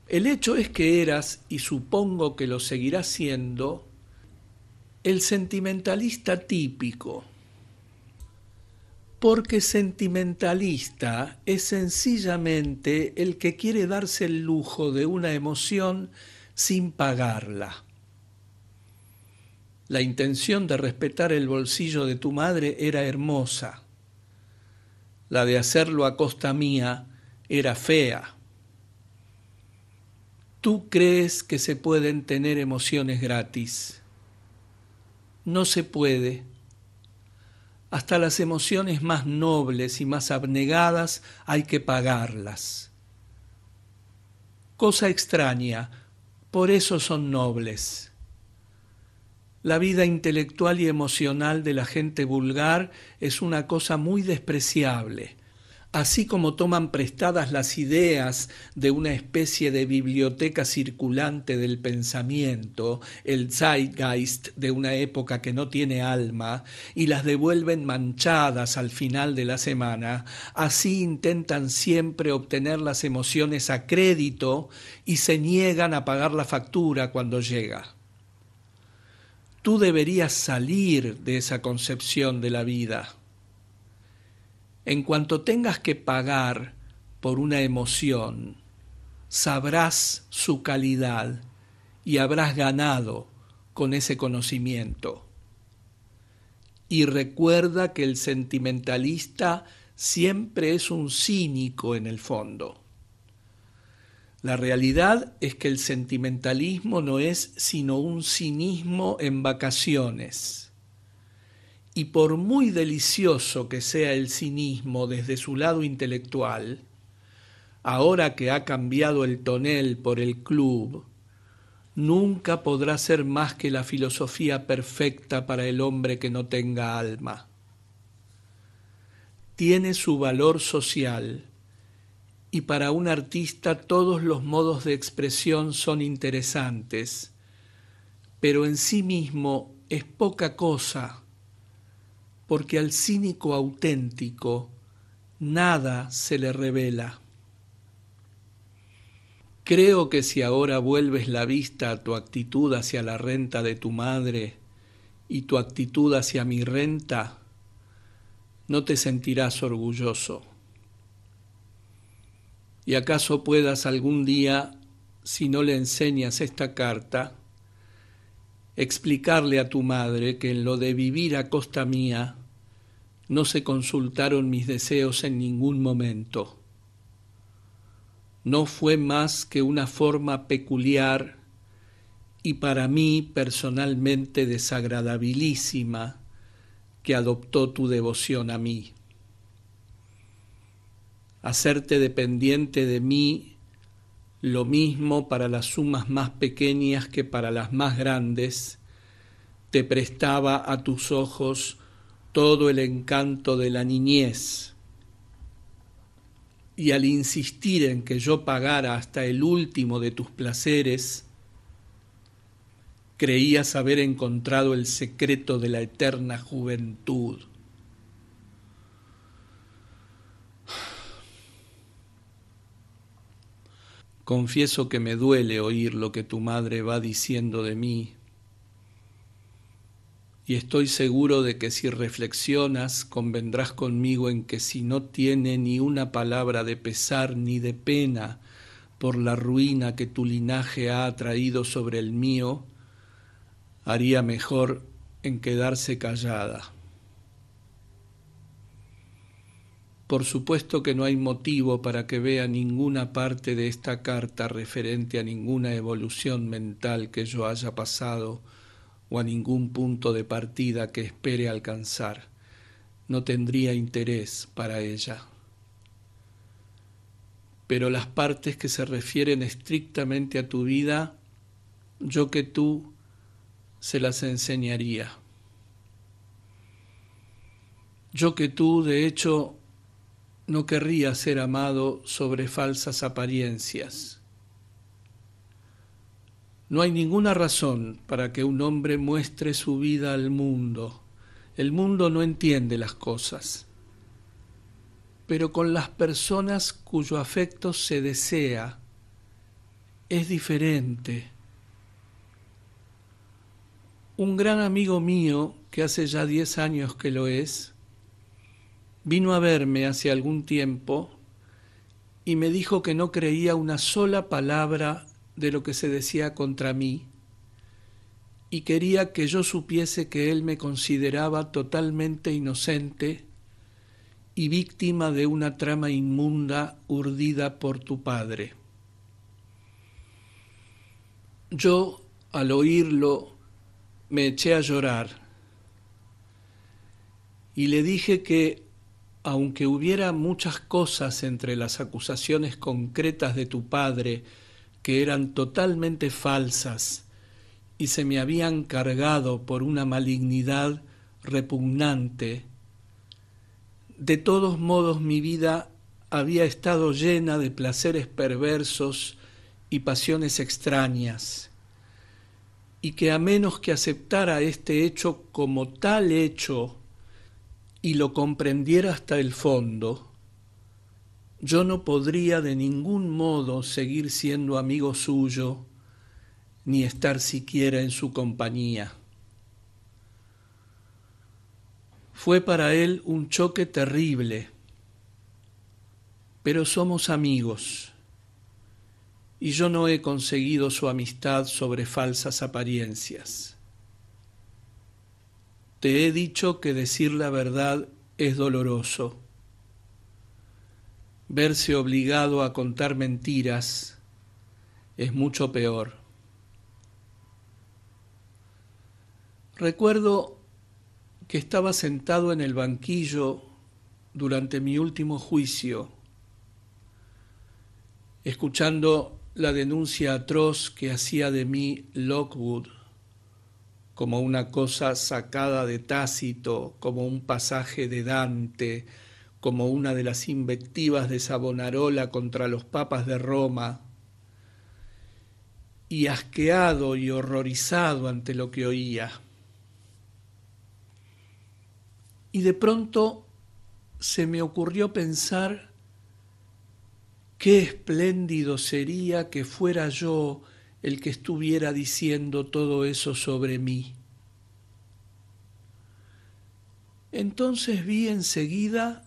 El hecho es que eras, y supongo que lo seguirás siendo, el sentimentalista típico. Porque sentimentalista es sencillamente el que quiere darse el lujo de una emoción sin pagarla. La intención de respetar el bolsillo de tu madre era hermosa. La de hacerlo a costa mía era fea. Tú crees que se pueden tener emociones gratis. No se puede. Hasta las emociones más nobles y más abnegadas hay que pagarlas. Cosa extraña, por eso son nobles. La vida intelectual y emocional de la gente vulgar es una cosa muy despreciable. Así como toman prestadas las ideas de una especie de biblioteca circulante del pensamiento, el Zeitgeist de una época que no tiene alma, y las devuelven manchadas al final de la semana, así intentan siempre obtener las emociones a crédito y se niegan a pagar la factura cuando llega. Tú deberías salir de esa concepción de la vida. En cuanto tengas que pagar por una emoción, sabrás su calidad y habrás ganado con ese conocimiento. Y recuerda que el sentimentalista siempre es un cínico en el fondo. La realidad es que el sentimentalismo no es sino un cinismo en vacaciones. Y por muy delicioso que sea el cinismo desde su lado intelectual, ahora que ha cambiado el tonel por el club, nunca podrá ser más que la filosofía perfecta para el hombre que no tenga alma. Tiene su valor social, y para un artista todos los modos de expresión son interesantes, pero en sí mismo es poca cosa, porque al cínico auténtico nada se le revela. Creo que si ahora vuelves la vista a tu actitud hacia la renta de tu madre y tu actitud hacia mi renta, no te sentirás orgulloso. Y acaso puedas algún día, si no le enseñas esta carta, explicarle a tu madre que en lo de vivir a costa mía no se consultaron mis deseos en ningún momento. No fue más que una forma peculiar y para mí personalmente desagradabilísima que adoptó tu devoción a mí. Hacerte dependiente de mí, lo mismo para las sumas más pequeñas que para las más grandes, te prestaba a tus ojos todo el encanto de la niñez. Y al insistir en que yo pagara hasta el último de tus placeres, creías haber encontrado el secreto de la eterna juventud. Confieso que me duele oír lo que tu madre va diciendo de mí, y estoy seguro de que si reflexionas convendrás conmigo en que si no tiene ni una palabra de pesar ni de pena por la ruina que tu linaje ha atraído sobre el mío, haría mejor en quedarse callada. Por supuesto que no hay motivo para que vea ninguna parte de esta carta referente a ninguna evolución mental que yo haya pasado o a ningún punto de partida que espere alcanzar. No tendría interés para ella. pero las partes que se refieren estrictamente a tu vida, yo que tú se las enseñaría. Yo que tú, de hecho, no querría ser amado sobre falsas apariencias. No hay ninguna razón para que un hombre muestre su vida al mundo. El mundo no entiende las cosas. Pero con las personas cuyo afecto se desea, es diferente. Un gran amigo mío, que hace ya 10 años que lo es, vino a verme hace algún tiempo y me dijo que no creía una sola palabra de lo que se decía contra mí y quería que yo supiese que él me consideraba totalmente inocente y víctima de una trama inmunda urdida por tu padre. Yo, al oírlo, me eché a llorar y le dije que, aunque hubiera muchas cosas entre las acusaciones concretas de tu padre que eran totalmente falsas y se me habían cargado por una malignidad repugnante, de todos modos mi vida había estado llena de placeres perversos y pasiones extrañas, y que a menos que aceptara este hecho como tal hecho y lo comprendiera hasta el fondo, yo no podría de ningún modo seguir siendo amigo suyo, ni estar siquiera en su compañía. Fue para él un choque terrible, pero somos amigos, y yo no he conseguido su amistad sobre falsas apariencias. Te he dicho que decir la verdad es doloroso. Verse obligado a contar mentiras es mucho peor. Recuerdo que estaba sentado en el banquillo durante mi último juicio, escuchando la denuncia atroz que hacía de mí Lockwood, como una cosa sacada de Tácito, como un pasaje de Dante, como una de las invectivas de Savonarola contra los papas de Roma, y asqueado y horrorizado ante lo que oía. Y de pronto se me ocurrió pensar qué espléndido sería que fuera yo el que estuviera diciendo todo eso sobre mí. Entonces vi enseguida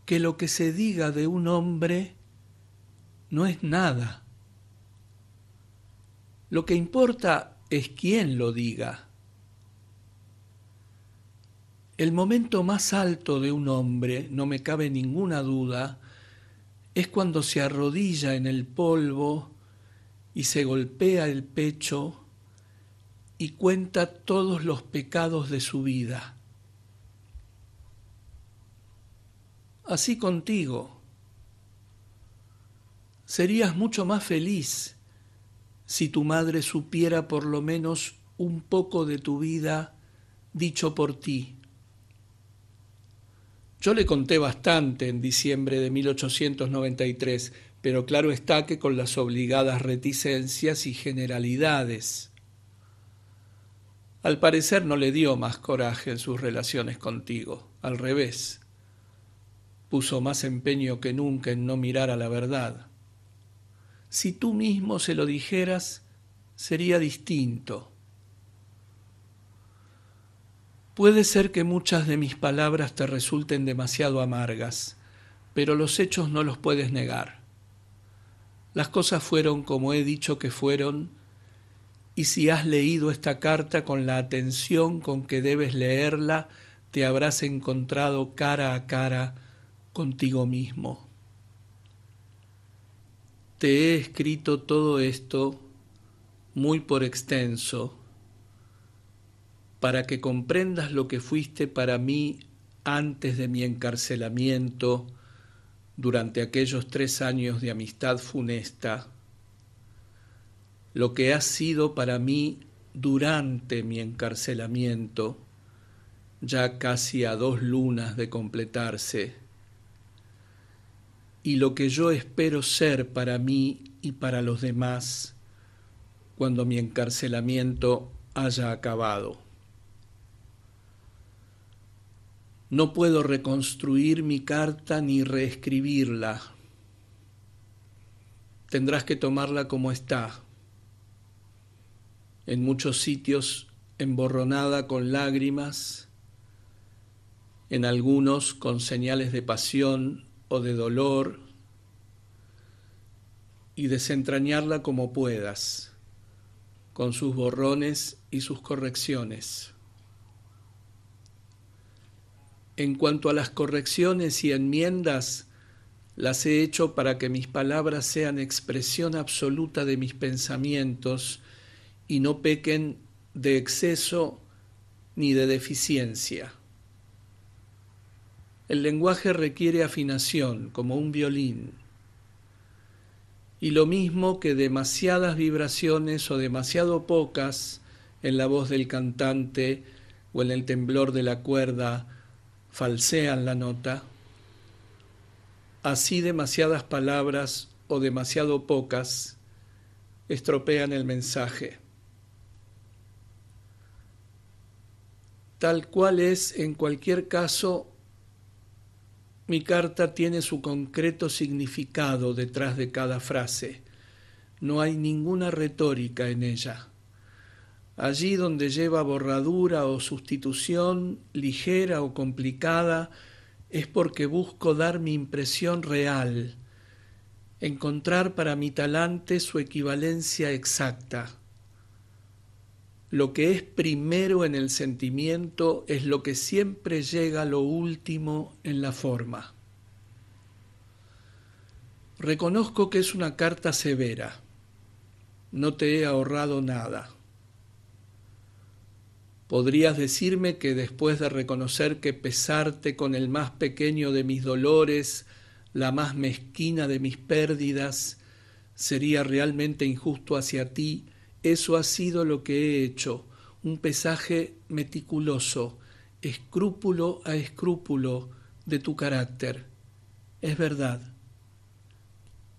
que lo que se diga de un hombre no es nada. Lo que importa es quién lo diga. El momento más alto de un hombre, no me cabe ninguna duda, es cuando se arrodilla en el polvo y se golpea el pecho y cuenta todos los pecados de su vida. Así contigo. Serías mucho más feliz si tu madre supiera por lo menos un poco de tu vida dicho por ti. Yo le conté bastante en diciembre de 1893, pero claro está que con las obligadas reticencias y generalidades. Al parecer no le dio más coraje en sus relaciones contigo, al revés. Puso más empeño que nunca en no mirar a la verdad. Si tú mismo se lo dijeras, sería distinto. Puede ser que muchas de mis palabras te resulten demasiado amargas, pero los hechos no los puedes negar. Las cosas fueron como he dicho que fueron, y si has leído esta carta con la atención con que debes leerla, te habrás encontrado cara a cara contigo mismo. Te he escrito todo esto muy por extenso, para que comprendas lo que fuiste para mí antes de mi encarcelamiento, durante aquellos 3 años de amistad funesta, lo que ha sido para mí durante mi encarcelamiento, ya casi a 2 lunas de completarse, y lo que yo espero ser para mí y para los demás cuando mi encarcelamiento haya acabado. No puedo reconstruir mi carta ni reescribirla. Tendrás que tomarla como está, en muchos sitios emborronada con lágrimas, en algunos con señales de pasión o de dolor, y desentrañarla como puedas, con sus borrones y sus correcciones. En cuanto a las correcciones y enmiendas, las he hecho para que mis palabras sean expresión absoluta de mis pensamientos y no pequen de exceso ni de deficiencia. El lenguaje requiere afinación, como un violín, y lo mismo que demasiadas vibraciones o demasiado pocas en la voz del cantante o en el temblor de la cuerda falsean la nota, así demasiadas palabras o demasiado pocas estropean el mensaje. Tal cual es, en cualquier caso, mi carta tiene su concreto significado detrás de cada frase. No hay ninguna retórica en ella. Allí donde lleva borradura o sustitución, ligera o complicada, es porque busco dar mi impresión real, encontrar para mi talante su equivalencia exacta. Lo que es primero en el sentimiento es lo que siempre llega a lo último en la forma. Reconozco que es una carta severa. No te he ahorrado nada. Podrías decirme que después de reconocer que pesarte con el más pequeño de mis dolores, la más mezquina de mis pérdidas, sería realmente injusto hacia ti. Eso ha sido lo que he hecho, un pesaje meticuloso, escrúpulo a escrúpulo de tu carácter. Es verdad,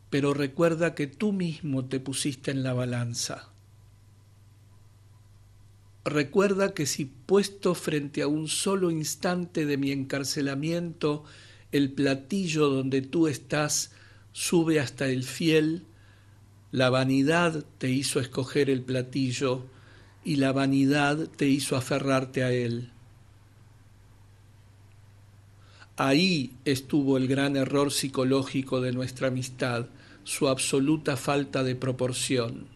pero recuerda que tú mismo te pusiste en la balanza. Recuerda que si puesto frente a un solo instante de mi encarcelamiento, el platillo donde tú estás sube hasta el fiel, la vanidad te hizo escoger el platillo y la vanidad te hizo aferrarte a él. Ahí estuvo el gran error psicológico de nuestra amistad, su absoluta falta de proporción.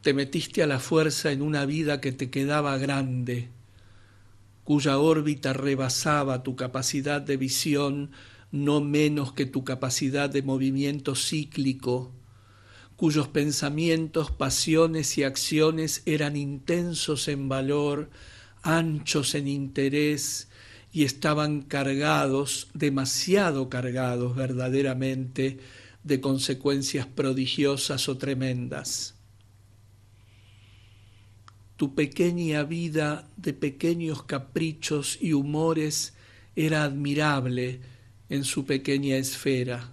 Te metiste a la fuerza en una vida que te quedaba grande, cuya órbita rebasaba tu capacidad de visión no menos que tu capacidad de movimiento cíclico, cuyos pensamientos, pasiones y acciones eran intensos en valor, anchos en interés, y estaban cargados, demasiado cargados verdaderamente, de consecuencias prodigiosas o tremendas. Tu pequeña vida de pequeños caprichos y humores era admirable en su pequeña esfera.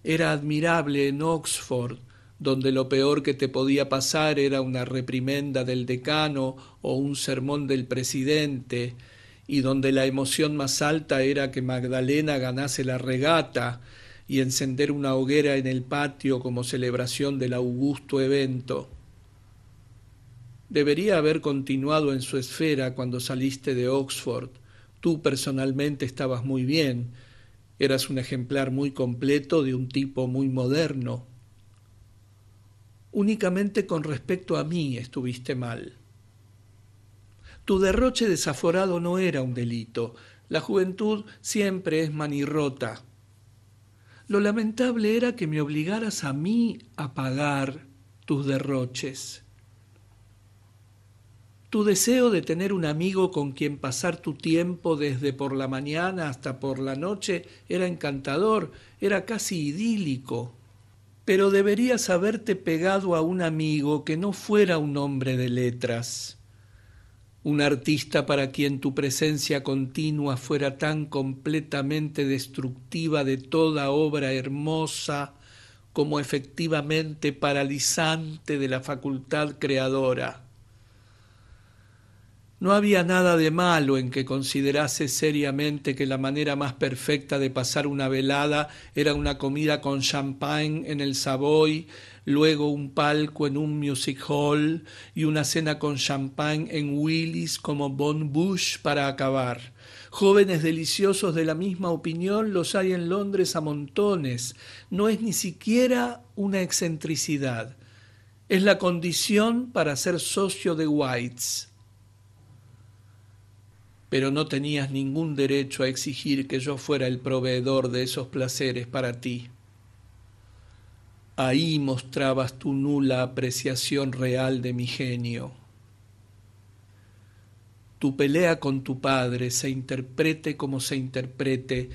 Era admirable en Oxford, donde lo peor que te podía pasar era una reprimenda del decano o un sermón del presidente, y donde la emoción más alta era que Magdalena ganase la regata y encender una hoguera en el patio como celebración del augusto evento. Debería haber continuado en su esfera cuando saliste de Oxford. Tú personalmente estabas muy bien. Eras un ejemplar muy completo de un tipo muy moderno. Únicamente con respecto a mí estuviste mal. Tu derroche desaforado no era un delito. La juventud siempre es manirrota. Lo lamentable era que me obligaras a mí a pagar tus derroches. Tu deseo de tener un amigo con quien pasar tu tiempo desde por la mañana hasta por la noche era encantador, era casi idílico. Pero deberías haberte pegado a un amigo que no fuera un hombre de letras, un artista para quien tu presencia continua fuera tan completamente destructiva de toda obra hermosa como efectivamente paralizante de la facultad creadora. No había nada de malo en que considerase seriamente que la manera más perfecta de pasar una velada era una comida con champagne en el Savoy, luego un palco en un music hall y una cena con champagne en Willis como Bon Bush para acabar. Jóvenes deliciosos de la misma opinión los hay en Londres a montones. No es ni siquiera una excentricidad. Es la condición para ser socio de White's. Pero no tenías ningún derecho a exigir que yo fuera el proveedor de esos placeres para ti. Ahí mostrabas tu nula apreciación real de mi genio. Tu pelea con tu padre, se interprete como se interprete,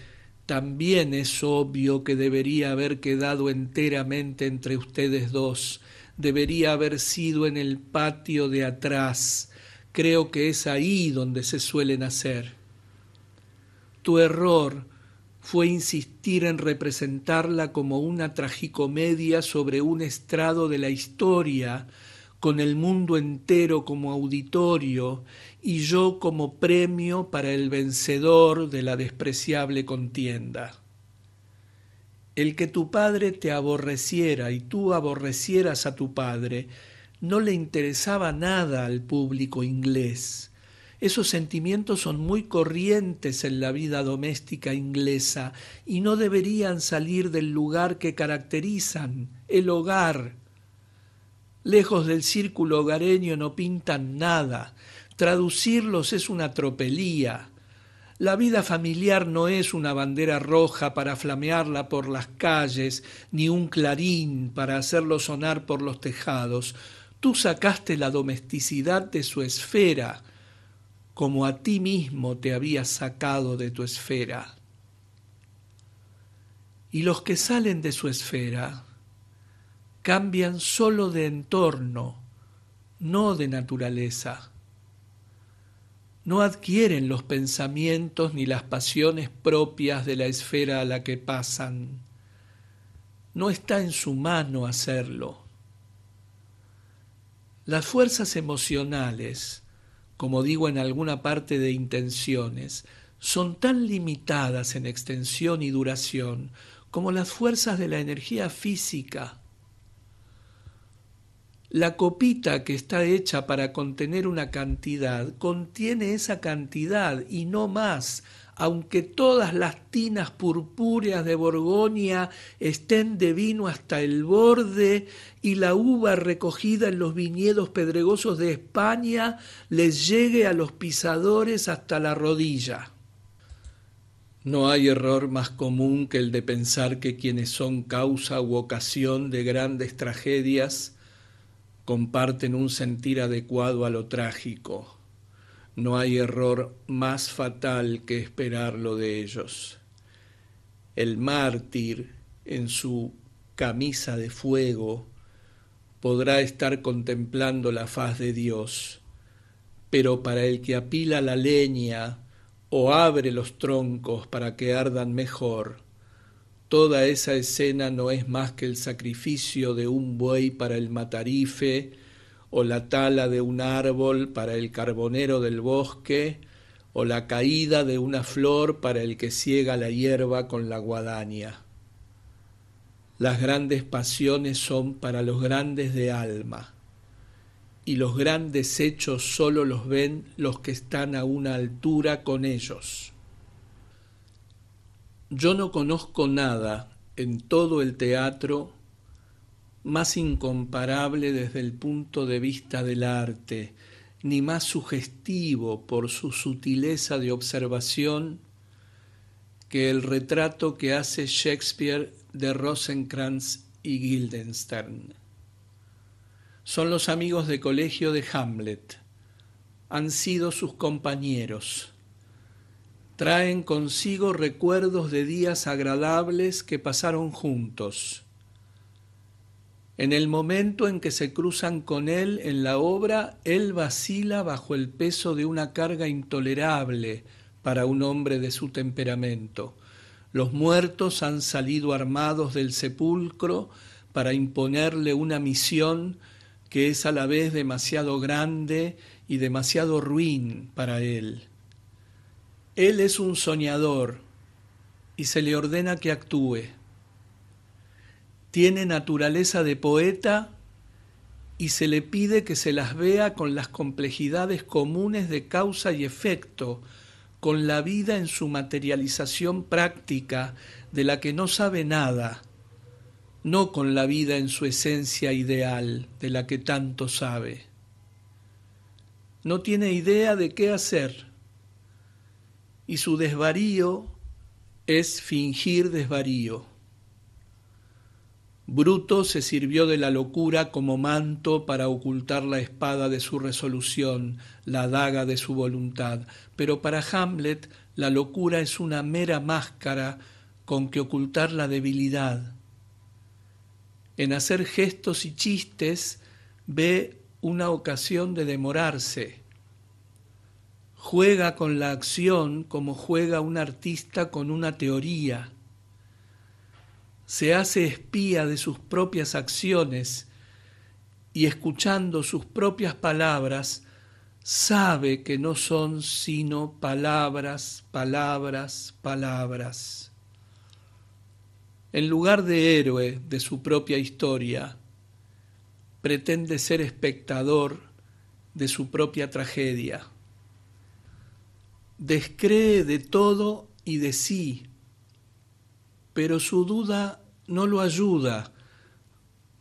también es obvio que debería haber quedado enteramente entre ustedes dos, debería haber sido en el patio de atrás. Creo que es ahí donde se suelen hacer. Tu error fue insistir en representarla como una tragicomedia sobre un estrado de la historia, con el mundo entero como auditorio y yo como premio para el vencedor de la despreciable contienda. El que tu padre te aborreciera y tú aborrecieras a tu padre no le interesaba nada al público inglés. Esos sentimientos son muy corrientes en la vida doméstica inglesa y no deberían salir del lugar que caracterizan, el hogar. Lejos del círculo hogareño no pintan nada. Traducirlos es una tropelía. La vida familiar no es una bandera roja para flamearla por las calles, ni un clarín para hacerlo sonar por los tejados. Tú sacaste la domesticidad de su esfera, como a ti mismo te habías sacado de tu esfera. Y los que salen de su esfera cambian solo de entorno, no de naturaleza. No adquieren los pensamientos ni las pasiones propias de la esfera a la que pasan. No está en su mano hacerlo. Las fuerzas emocionales, como digo en alguna parte de Intenciones, son tan limitadas en extensión y duración como las fuerzas de la energía física. La copita que está hecha para contener una cantidad, contiene esa cantidad y no más, aunque todas las tinas purpúreas de Borgoña estén de vino hasta el borde y la uva recogida en los viñedos pedregosos de España les llegue a los pisadores hasta la rodilla. No hay error más común que el de pensar que quienes son causa u ocasión de grandes tragedias comparten un sentir adecuado a lo trágico. No hay error más fatal que esperarlo de ellos. El mártir, en su camisa de fuego, podrá estar contemplando la faz de Dios, pero para el que apila la leña o abre los troncos para que ardan mejor, toda esa escena no es más que el sacrificio de un buey para el matarife, o la tala de un árbol para el carbonero del bosque, o la caída de una flor para el que ciega la hierba con la guadaña. Las grandes pasiones son para los grandes de alma, y los grandes hechos sólo los ven los que están a una altura con ellos. Yo no conozco nada en todo el teatro más incomparable desde el punto de vista del arte, ni más sugestivo por su sutileza de observación que el retrato que hace Shakespeare de Rosencrantz y Guildenstern. Son los amigos de colegio de Hamlet, han sido sus compañeros. Traen consigo recuerdos de días agradables que pasaron juntos. En el momento en que se cruzan con él en la obra, él vacila bajo el peso de una carga intolerable para un hombre de su temperamento. Los muertos han salido armados del sepulcro para imponerle una misión que es a la vez demasiado grande y demasiado ruin para él. Él es un soñador y se le ordena que actúe. Tiene naturaleza de poeta y se le pide que se las vea con las complejidades comunes de causa y efecto, con la vida en su materialización práctica de la que no sabe nada, no con la vida en su esencia ideal de la que tanto sabe. No tiene idea de qué hacer y su desvarío es fingir desvarío. Bruto se sirvió de la locura como manto para ocultar la espada de su resolución, la daga de su voluntad, pero para Hamlet la locura es una mera máscara con que ocultar la debilidad. En hacer gestos y chistes ve una ocasión de demorarse. Juega con la acción como juega un artista con una teoría. Se hace espía de sus propias acciones y escuchando sus propias palabras sabe que no son sino palabras, palabras, palabras. En lugar de héroe de su propia historia, pretende ser espectador de su propia tragedia. Descree de todo y de sí, pero su duda no lo ayuda,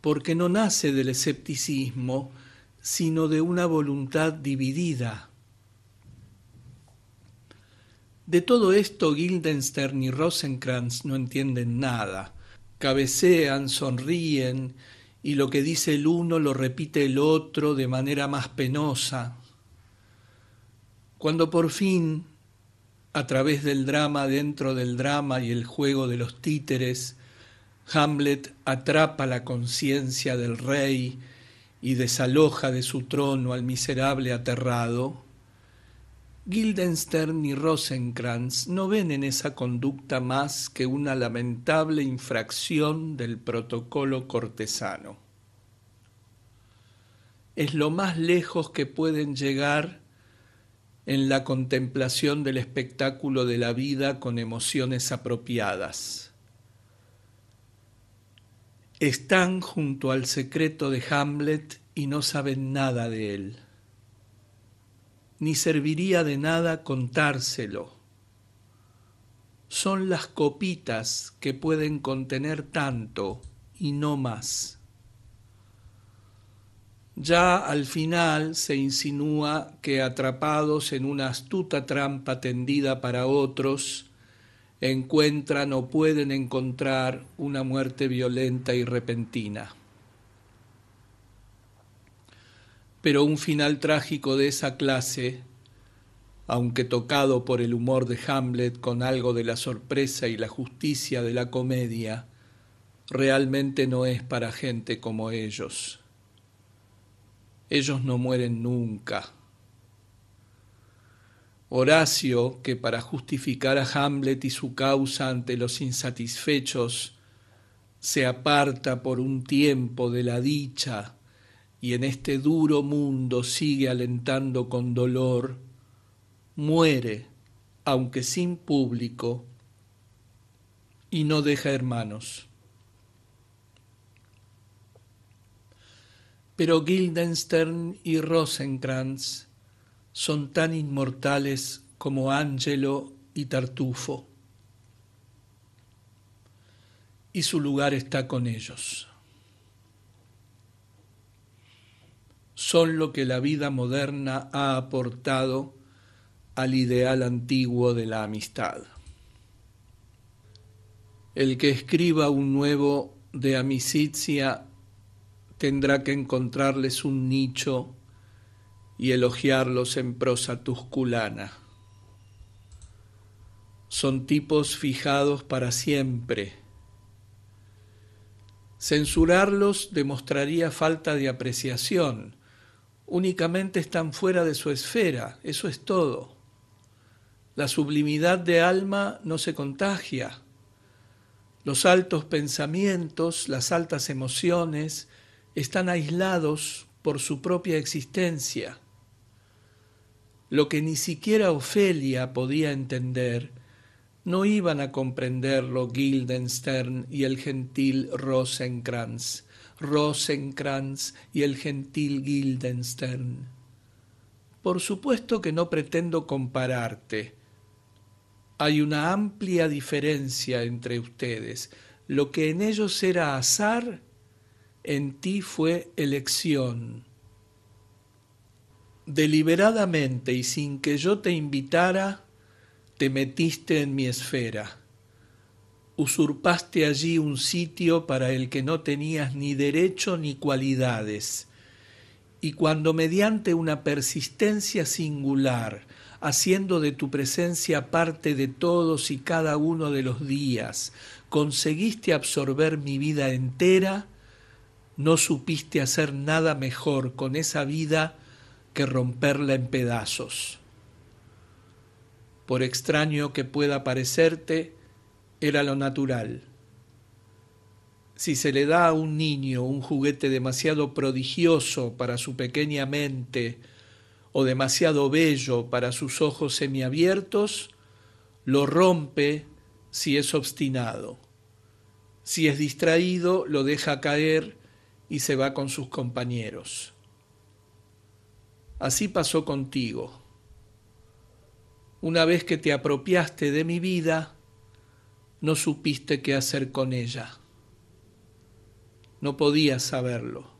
porque no nace del escepticismo, sino de una voluntad dividida. De todo esto Guildenstern y Rosencrantz no entienden nada. Cabecean, sonríen, y lo que dice el uno lo repite el otro de manera más penosa. Cuando por fin, a través del drama dentro del drama y el juego de los títeres, Hamlet atrapa la conciencia del rey y desaloja de su trono al miserable aterrado, Guildenstern y Rosencrantz no ven en esa conducta más que una lamentable infracción del protocolo cortesano. Es lo más lejos que pueden llegar en la contemplación del espectáculo de la vida con emociones apropiadas. Están junto al secreto de Hamlet y no saben nada de él. Ni serviría de nada contárselo. Son las copitas que pueden contener tanto y no más. Ya al final se insinúa que atrapados en una astuta trampa tendida para otros, encuentran o pueden encontrar una muerte violenta y repentina. Pero un final trágico de esa clase, aunque tocado por el humor de Hamlet con algo de la sorpresa y la justicia de la comedia, realmente no es para gente como ellos. Ellos no mueren nunca. Horacio, que para justificar a Hamlet y su causa ante los insatisfechos, se aparta por un tiempo de la dicha y en este duro mundo sigue alentando con dolor, muere, aunque sin público, y no deja hermanos. Pero Guildenstern y Rosencrantz son tan inmortales como Angelo y Tartufo, y su lugar está con ellos. Son lo que la vida moderna ha aportado al ideal antiguo de la amistad. El que escriba un nuevo de amicitia tendrá que encontrarles un nicho y elogiarlos en prosa tusculana. Son tipos fijados para siempre. Censurarlos demostraría falta de apreciación. Únicamente están fuera de su esfera, eso es todo. La sublimidad de alma no se contagia. Los altos pensamientos, las altas emociones, están aislados por su propia existencia. Lo que ni siquiera Ofelia podía entender, no iban a comprenderlo Guildenstern y el gentil Rosenkrantz y el gentil Guildenstern. Por supuesto que no pretendo compararte. Hay una amplia diferencia entre ustedes. Lo que en ellos era azar, en ti fue elección. Deliberadamente y sin que yo te invitara, te metiste en mi esfera. Usurpaste allí un sitio para el que no tenías ni derecho ni cualidades. Y cuando mediante una persistencia singular, haciendo de tu presencia parte de todos y cada uno de los días, conseguiste absorber mi vida entera, no supiste hacer nada mejor con esa vida que romperla en pedazos. Por extraño que pueda parecerte, era lo natural. Si se le da a un niño un juguete demasiado prodigioso para su pequeña mente o demasiado bello para sus ojos semiabiertos, lo rompe si es obstinado. Si es distraído, lo deja caer y se va con sus compañeros. Así pasó contigo. Una vez que te apropiaste de mi vida, no supiste qué hacer con ella. No podías saberlo.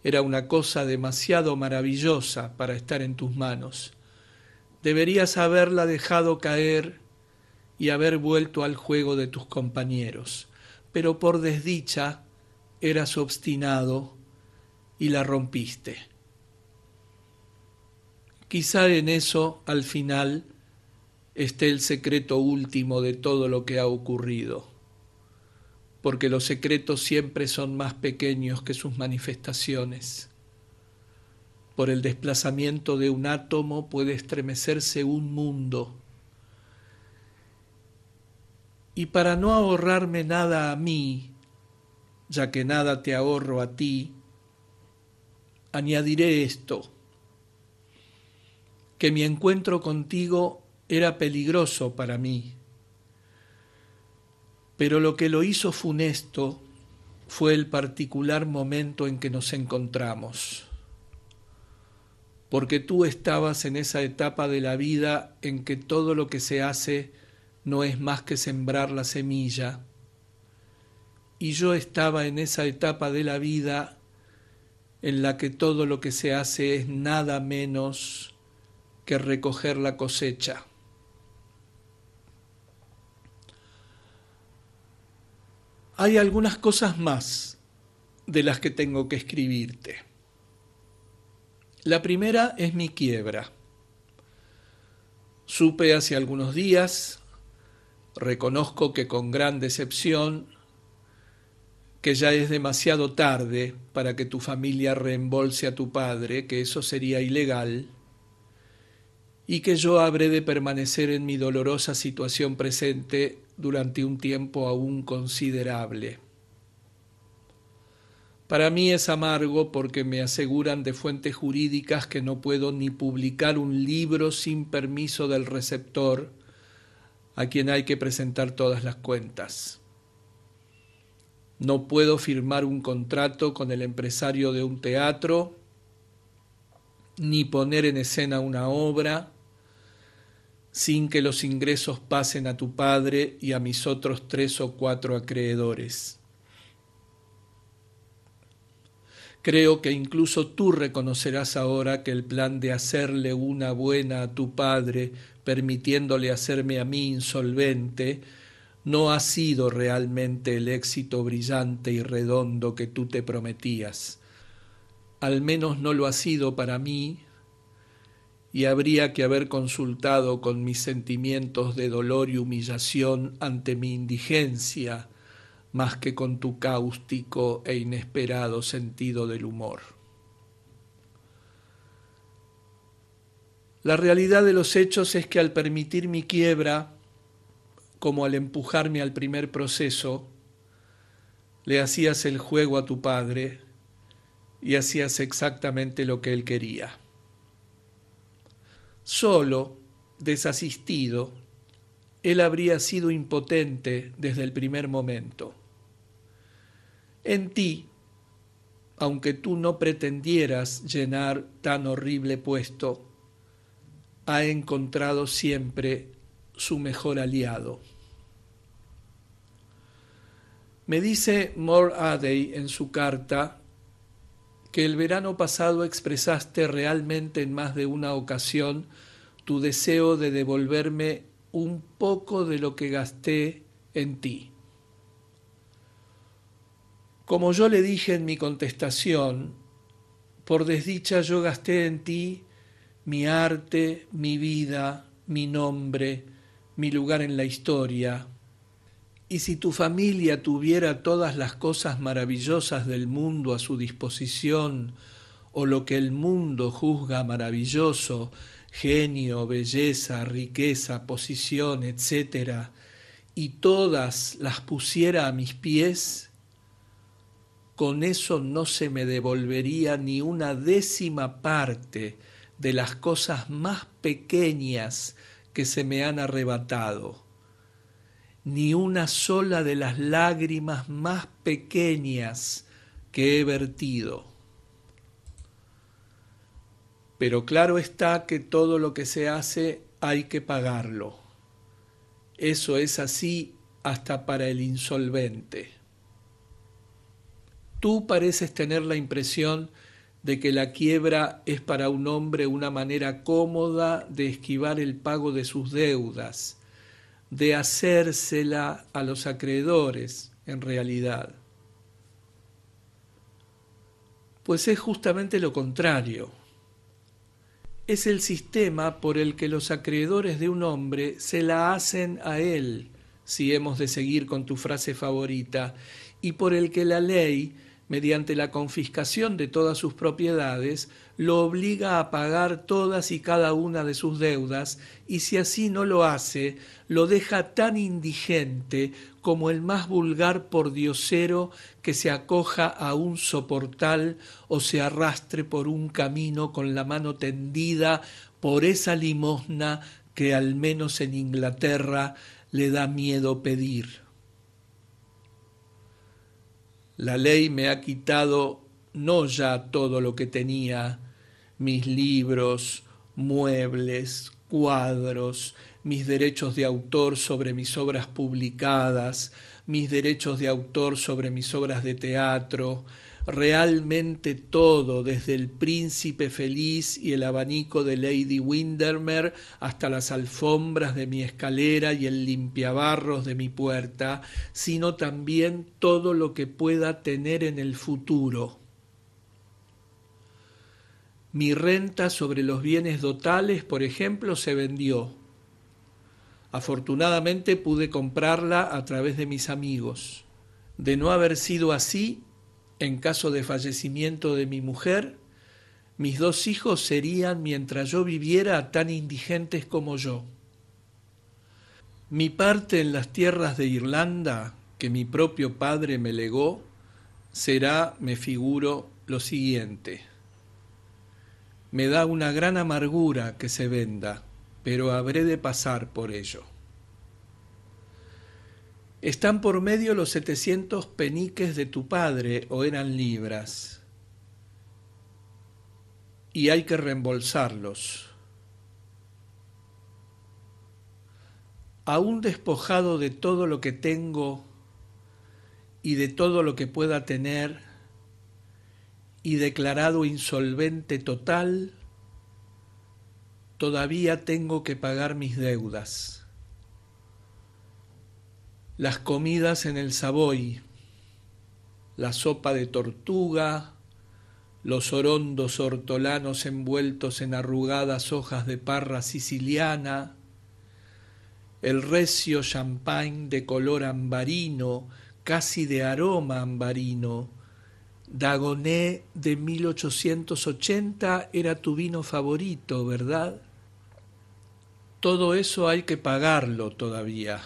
Era una cosa demasiado maravillosa para estar en tus manos. Deberías haberla dejado caer y haber vuelto al juego de tus compañeros. Pero por desdicha eras obstinado y la rompiste. Quizá en eso, al final, esté el secreto último de todo lo que ha ocurrido, porque los secretos siempre son más pequeños que sus manifestaciones. Por el desplazamiento de un átomo puede estremecerse un mundo. Y para no ahorrarme nada a mí, ya que nada te ahorro a ti, añadiré esto: que mi encuentro contigo era peligroso para mí, pero lo que lo hizo funesto fue el particular momento en que nos encontramos, porque tú estabas en esa etapa de la vida en que todo lo que se hace no es más que sembrar la semilla, y yo estaba en esa etapa de la vida en la que todo lo que se hace es nada menos que recoger la cosecha. Hay algunas cosas más de las que tengo que escribirte. La primera es mi quiebra. Supe hace algunos días, reconozco que con gran decepción, que ya es demasiado tarde para que tu familia reembolse a tu padre, que eso sería ilegal, y que yo habré de permanecer en mi dolorosa situación presente durante un tiempo aún considerable. Para mí es amargo porque me aseguran de fuentes jurídicas que no puedo ni publicar un libro sin permiso del receptor, a quien hay que presentar todas las cuentas. No puedo firmar un contrato con el empresario de un teatro, ni poner en escena una obra, sin que los ingresos pasen a tu padre y a mis otros 3 o 4 acreedores. Creo que incluso tú reconocerás ahora que el plan de hacerle una buena a tu padre, permitiéndole hacerme a mí insolvente, no ha sido realmente el éxito brillante y redondo que tú te prometías. al menos no lo ha sido para mí, y habría que haber consultado con mis sentimientos de dolor y humillación ante mi indigencia, más que con tu cáustico e inesperado sentido del humor. La realidad de los hechos es que al permitir mi quiebra, como al empujarme al primer proceso, le hacías el juego a tu padre y hacías exactamente lo que él quería. Solo, desasistido, él habría sido impotente desde el primer momento. En ti, aunque tú no pretendieras llenar tan horrible puesto, ha encontrado siempre su mejor aliado. Me dice More Adey en su carta que el verano pasado expresaste realmente en más de una ocasión tu deseo de devolverme un poco de lo que gasté en ti. Como yo le dije en mi contestación, por desdicha yo gasté en ti mi arte, mi vida, mi nombre, mi lugar en la historia. Y si tu familia tuviera todas las cosas maravillosas del mundo a su disposición, o lo que el mundo juzga maravilloso, genio, belleza, riqueza, posición, etc., y todas las pusiera a mis pies, con eso no se me devolvería ni una décima parte de las cosas más pequeñas que se me han arrebatado, ni una sola de las lágrimas más pequeñas que he vertido. Pero claro está que todo lo que se hace hay que pagarlo. Eso es así hasta para el insolvente. Tú pareces tener la impresión de que la quiebra es para un hombre una manera cómoda de esquivar el pago de sus deudas, de hacérsela a los acreedores, en realidad. Pues es justamente lo contrario. Es el sistema por el que los acreedores de un hombre se la hacen a él, si hemos de seguir con tu frase favorita, y por el que la ley, mediante la confiscación de todas sus propiedades, lo obliga a pagar todas y cada una de sus deudas, y si así no lo hace, lo deja tan indigente como el más vulgar pordiosero que se acoja a un soportal o se arrastre por un camino con la mano tendida por esa limosna que al menos en Inglaterra le da miedo pedir. La ley me ha quitado no ya todo lo que tenía, mis libros, muebles, cuadros, mis derechos de autor sobre mis obras publicadas, mis derechos de autor sobre mis obras de teatro, realmente todo, desde el Príncipe Feliz y el abanico de Lady Windermere hasta las alfombras de mi escalera y el limpiabarros de mi puerta, sino también todo lo que pueda tener en el futuro. Mi renta sobre los bienes dotales, por ejemplo, se vendió. Afortunadamente pude comprarla a través de mis amigos. De no haber sido así, en caso de fallecimiento de mi mujer, mis 2 hijos serían, mientras yo viviera, tan indigentes como yo. Mi parte en las tierras de Irlanda, que mi propio padre me legó, será, me figuro, lo siguiente. Me da una gran amargura que se venda, pero habré de pasar por ello. Están por medio los 700 peniques de tu padre, o eran libras, y hay que reembolsarlos. Aún despojado de todo lo que tengo y de todo lo que pueda tener, y declarado insolvente total, todavía tengo que pagar mis deudas. Las comidas en el Savoy, la sopa de tortuga, los orondos hortolanos envueltos en arrugadas hojas de parra siciliana, el recio champagne de color ambarino, casi de aroma ambarino. Dagonet de 1880 era tu vino favorito, ¿verdad? Todo eso hay que pagarlo todavía.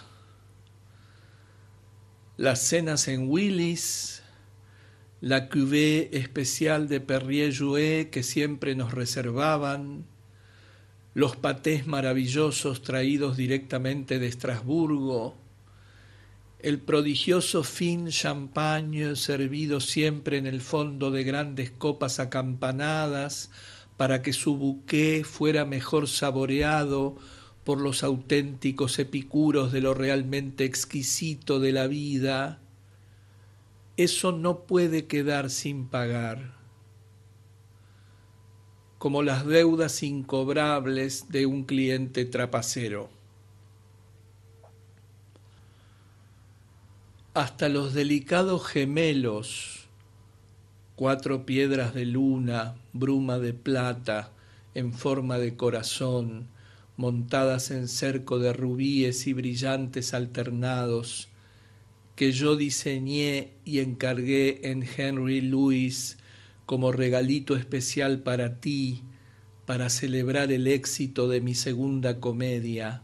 Las cenas en Willis, la cuvée especial de Perrier-Jouët que siempre nos reservaban, los patés maravillosos traídos directamente de Estrasburgo, el prodigioso fin champagne servido siempre en el fondo de grandes copas acampanadas para que su bouquet fuera mejor saboreado por los auténticos epicuros de lo realmente exquisito de la vida, eso no puede quedar sin pagar, como las deudas incobrables de un cliente trapacero. Hasta los delicados gemelos, 4 piedras de luna, bruma de plata, en forma de corazón, montadas en cerco de rubíes y brillantes alternados, que yo diseñé y encargué en Henry Louis como regalito especial para ti, para celebrar el éxito de mi segunda comedia.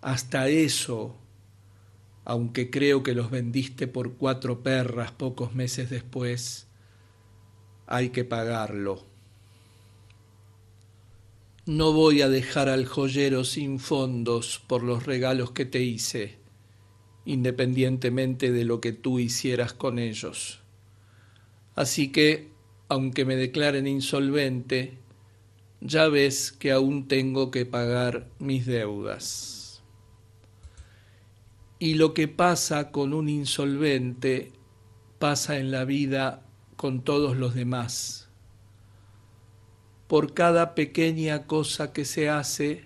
Hasta eso, aunque creo que los vendiste por 4 perras pocos meses después, hay que pagarlo. No voy a dejar al joyero sin fondos por los regalos que te hice, independientemente de lo que tú hicieras con ellos. Así que, aunque me declaren insolvente, ya ves que aún tengo que pagar mis deudas. Y lo que pasa con un insolvente pasa en la vida con todos los demás. Por cada pequeña cosa que se hace,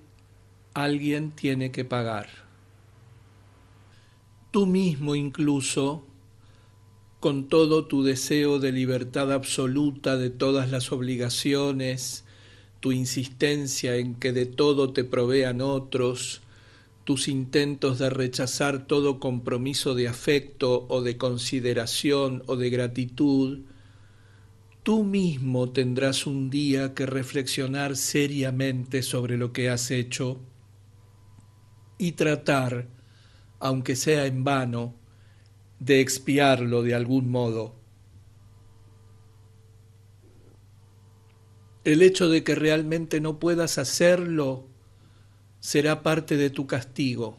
alguien tiene que pagar. Tú mismo incluso, con todo tu deseo de libertad absoluta de todas las obligaciones, tu insistencia en que de todo te provean otros, tus intentos de rechazar todo compromiso de afecto o de consideración o de gratitud, tú mismo tendrás un día que reflexionar seriamente sobre lo que has hecho y tratar, aunque sea en vano, de expiarlo de algún modo. El hecho de que realmente no puedas hacerlo será parte de tu castigo.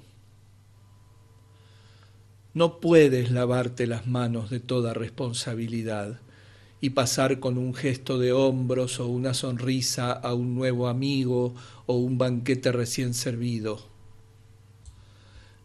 No puedes lavarte las manos de toda responsabilidad y pasar con un gesto de hombros o una sonrisa a un nuevo amigo o un banquete recién servido.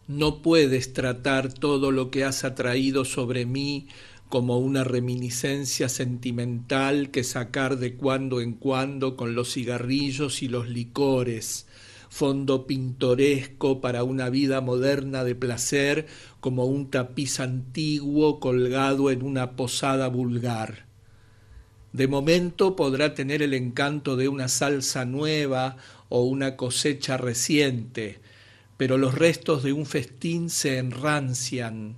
No puedes tratar todo lo que has atraído sobre mí como una reminiscencia sentimental que sacar de cuando en cuando con los cigarrillos y los licores, fondo pintoresco para una vida moderna de placer como un tapiz antiguo colgado en una posada vulgar. De momento podrá tener el encanto de una salsa nueva o una cosecha reciente, pero los restos de un festín se enrancian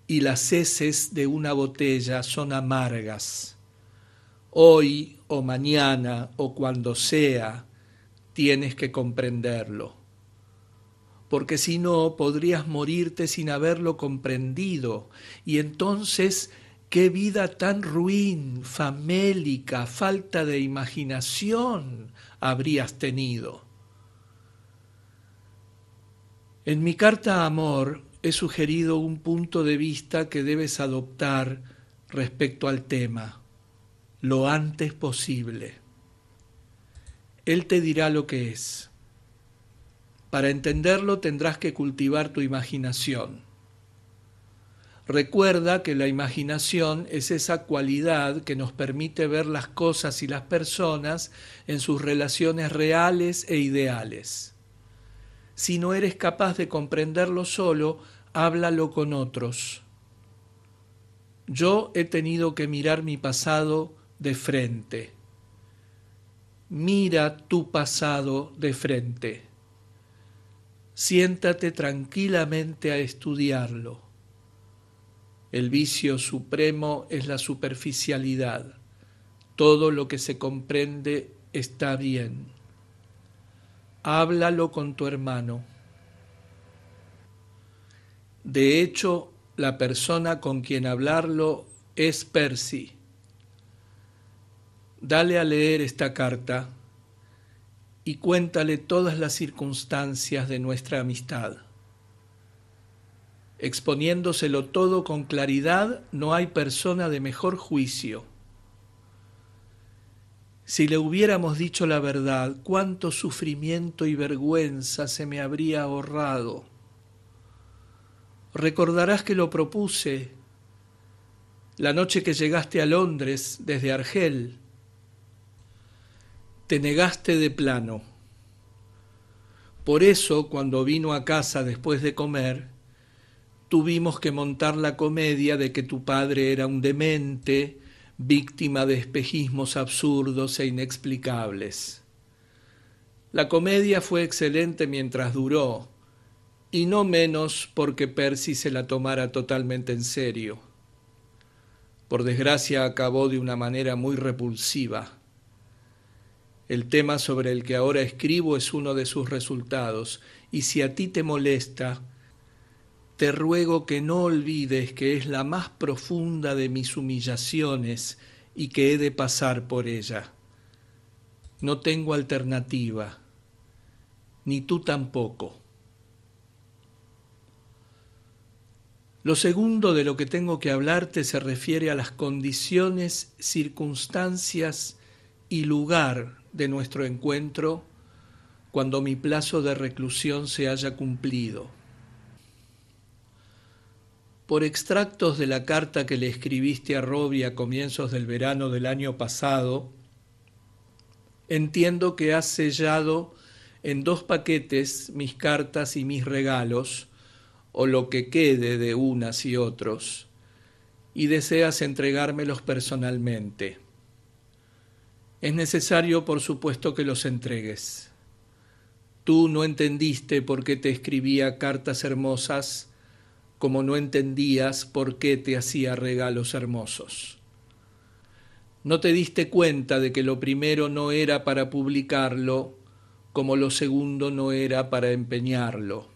y las heces de una botella son amargas. Hoy o mañana o cuando sea, tienes que comprenderlo, porque si no podrías morirte sin haberlo comprendido, y entonces qué vida tan ruin, famélica, falta de imaginación habrías tenido. En mi carta Amor he sugerido un punto de vista que debes adoptar respecto al tema, lo antes posible. Él te dirá lo que es. Para entenderlo tendrás que cultivar tu imaginación. Recuerda que la imaginación es esa cualidad que nos permite ver las cosas y las personas en sus relaciones reales e ideales. Si no eres capaz de comprenderlo solo, háblalo con otros. Yo he tenido que mirar mi pasado de frente. Mira tu pasado de frente. Siéntate tranquilamente a estudiarlo. El vicio supremo es la superficialidad. Todo lo que se comprende está bien. Háblalo con tu hermano. De hecho, la persona con quien hablarlo es Percy. Dale a leer esta carta y cuéntale todas las circunstancias de nuestra amistad. Exponiéndoselo todo con claridad, no hay persona de mejor juicio. Si le hubiéramos dicho la verdad, cuánto sufrimiento y vergüenza se me habría ahorrado. Recordarás que lo propuse la noche que llegaste a Londres desde Argel. Te negaste de plano. Por eso, cuando vino a casa después de comer, tuvimos que montar la comedia de que tu padre era un demente, víctima de espejismos absurdos e inexplicables. La comedia fue excelente mientras duró, y no menos porque Percy se la tomara totalmente en serio. Por desgracia acabó de una manera muy repulsiva. El tema sobre el que ahora escribo es uno de sus resultados, y si a ti te molesta, te ruego que no olvides que es la más profunda de mis humillaciones y que he de pasar por ella. No tengo alternativa, ni tú tampoco. Lo segundo de lo que tengo que hablarte se refiere a las condiciones, circunstancias y lugar de nuestro encuentro cuando mi plazo de reclusión se haya cumplido. Por extractos de la carta que le escribiste a Robbie a comienzos del verano del año pasado, entiendo que has sellado en 2 paquetes mis cartas y mis regalos, o lo que quede de unas y otros, y deseas entregármelos personalmente. Es necesario, por supuesto, que los entregues. Tú no entendiste por qué te escribía cartas hermosas, como no entendías por qué te hacía regalos hermosos. No te diste cuenta de que lo primero no era para publicarlo, como lo segundo no era para empeñarlo.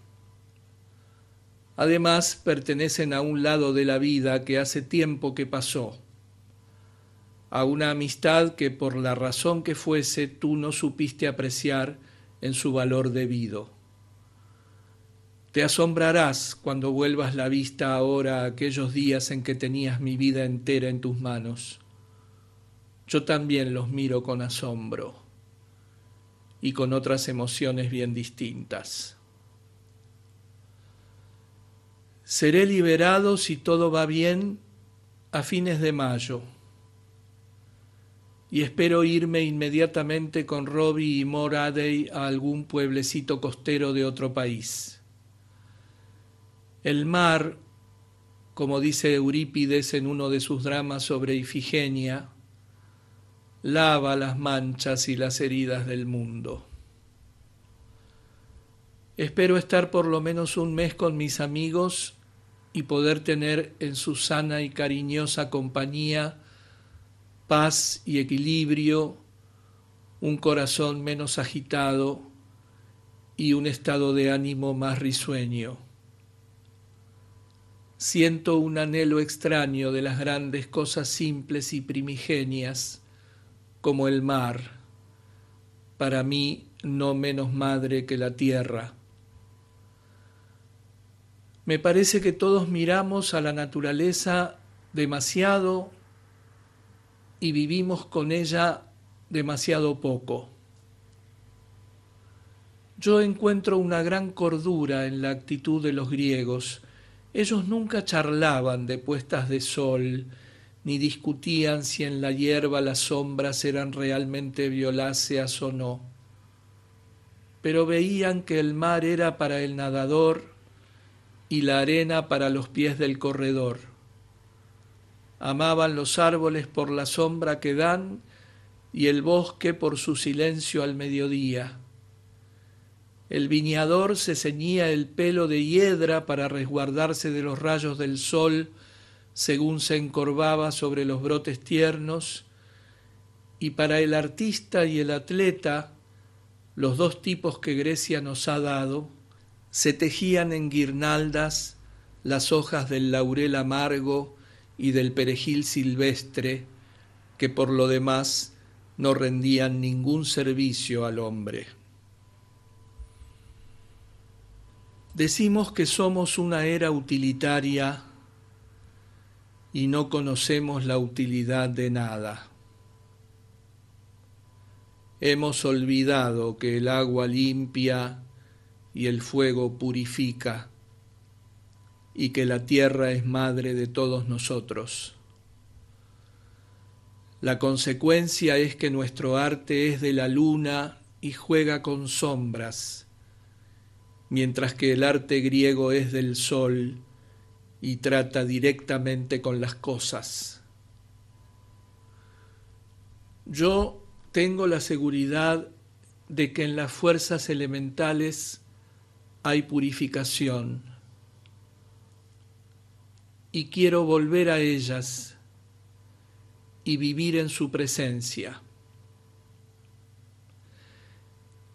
Además, pertenecen a un lado de la vida que hace tiempo que pasó, a una amistad que por la razón que fuese tú no supiste apreciar en su valor debido. Te asombrarás cuando vuelvas la vista ahora a aquellos días en que tenías mi vida entera en tus manos. Yo también los miro con asombro y con otras emociones bien distintas. Seré liberado, si todo va bien, a fines de mayo. Y espero irme inmediatamente con Robbie y Moradey a algún pueblecito costero de otro país. El mar, como dice Eurípides en uno de sus dramas sobre Ifigenia, lava las manchas y las heridas del mundo. Espero estar por lo menos un mes con mis amigos y poder tener en su sana y cariñosa compañía paz y equilibrio, un corazón menos agitado y un estado de ánimo más risueño. Siento un anhelo extraño de las grandes cosas simples y primigenias, como el mar, para mí no menos madre que la tierra. Me parece que todos miramos a la naturaleza demasiado y vivimos con ella demasiado poco. Yo encuentro una gran cordura en la actitud de los griegos. Ellos nunca charlaban de puestas de sol, ni discutían si en la hierba las sombras eran realmente violáceas o no. Pero veían que el mar era para el nadador y la arena para los pies del corredor. Amaban los árboles por la sombra que dan y el bosque por su silencio al mediodía. El viñador se ceñía el pelo de hiedra para resguardarse de los rayos del sol según se encorvaba sobre los brotes tiernos, y para el artista y el atleta, los dos tipos que Grecia nos ha dado, se tejían en guirnaldas las hojas del laurel amargo y del perejil silvestre, que por lo demás no rendían ningún servicio al hombre. Decimos que somos una era utilitaria y no conocemos la utilidad de nada. Hemos olvidado que el agua limpia y el fuego purifica y que la tierra es madre de todos nosotros. La consecuencia es que nuestro arte es de la luna y juega con sombras, mientras que el arte griego es del sol y trata directamente con las cosas. Yo tengo la seguridad de que en las fuerzas elementales hay purificación y quiero volver a ellas y vivir en su presencia.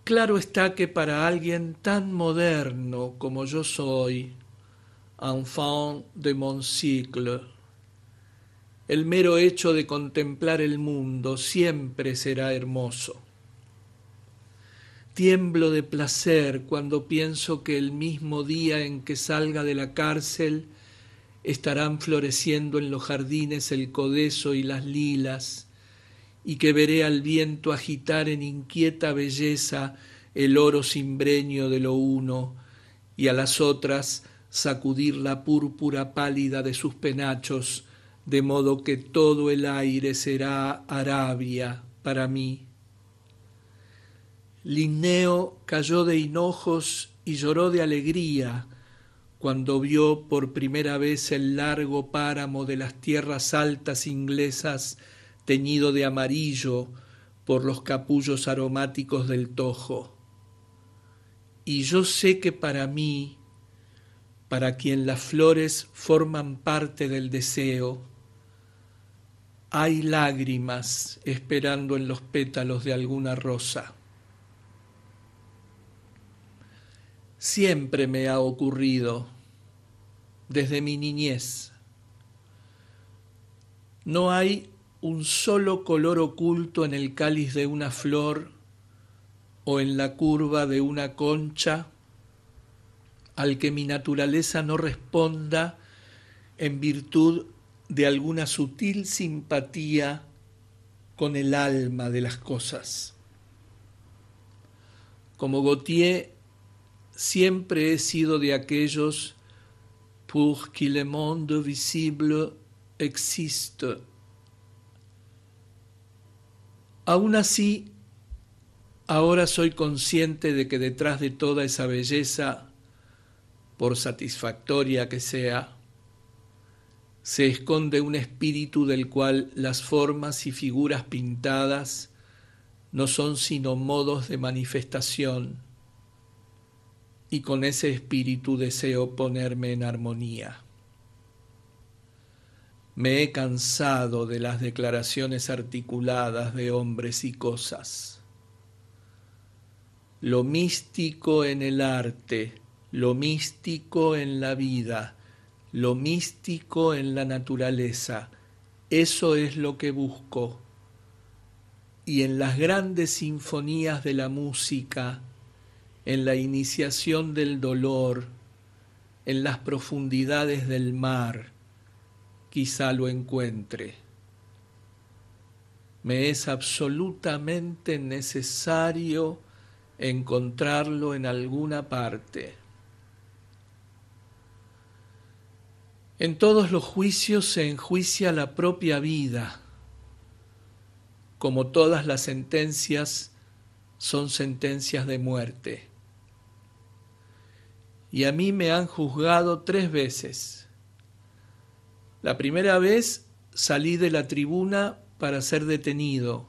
Claro está que para alguien tan moderno como yo soy, enfant de mon siècle, el mero hecho de contemplar el mundo siempre será hermoso. Tiemblo de placer cuando pienso que el mismo día en que salga de la cárcel estarán floreciendo en los jardines el codezo y las lilas, y que veré al viento agitar en inquieta belleza el oro cimbreño de lo uno, y a las otras sacudir la púrpura pálida de sus penachos, de modo que todo el aire será Arabia para mí. Linneo cayó de hinojos y lloró de alegría cuando vio por primera vez el largo páramo de las tierras altas inglesas teñido de amarillo por los capullos aromáticos del tojo. Y yo sé que para mí, para quien las flores forman parte del deseo, hay lágrimas esperando en los pétalos de alguna rosa. Siempre me ha ocurrido, desde mi niñez. No hay un solo color oculto en el cáliz de una flor o en la curva de una concha al que mi naturaleza no responda en virtud de alguna sutil simpatía con el alma de las cosas. Como Gautier, siempre he sido de aquellos pour que le monde visible existe. Aún así, ahora soy consciente de que detrás de toda esa belleza, por satisfactoria que sea, se esconde un espíritu del cual las formas y figuras pintadas no son sino modos de manifestación, y con ese espíritu deseo ponerme en armonía. Me he cansado de las declaraciones articuladas de hombres y cosas. Lo místico en el arte, lo místico en la vida, lo místico en la naturaleza, eso es lo que busco. Y en las grandes sinfonías de la música, en la iniciación del dolor, en las profundidades del mar, quizá lo encuentre. Me es absolutamente necesario encontrarlo en alguna parte. En todos los juicios se enjuicia la propia vida. Como todas las sentencias, son sentencias de muerte. Y a mí me han juzgado 3 veces. La primera vez salí de la tribuna para ser detenido,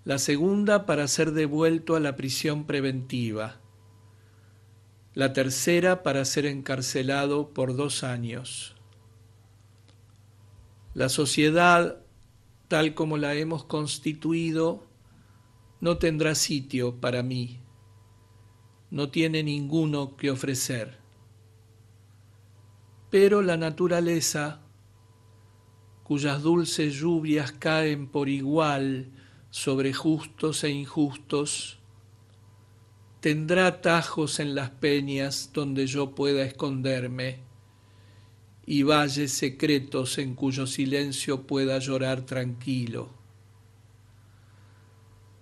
la segunda para ser devuelto a la prisión preventiva, la tercera para ser encarcelado por 2 años. La sociedad, tal como la hemos constituido, no tendrá sitio para mí, no tiene ninguno que ofrecer. Pero la naturaleza, cuyas dulces lluvias caen por igual sobre justos e injustos, tendrá tajos en las peñas donde yo pueda esconderme y valles secretos en cuyo silencio pueda llorar tranquilo.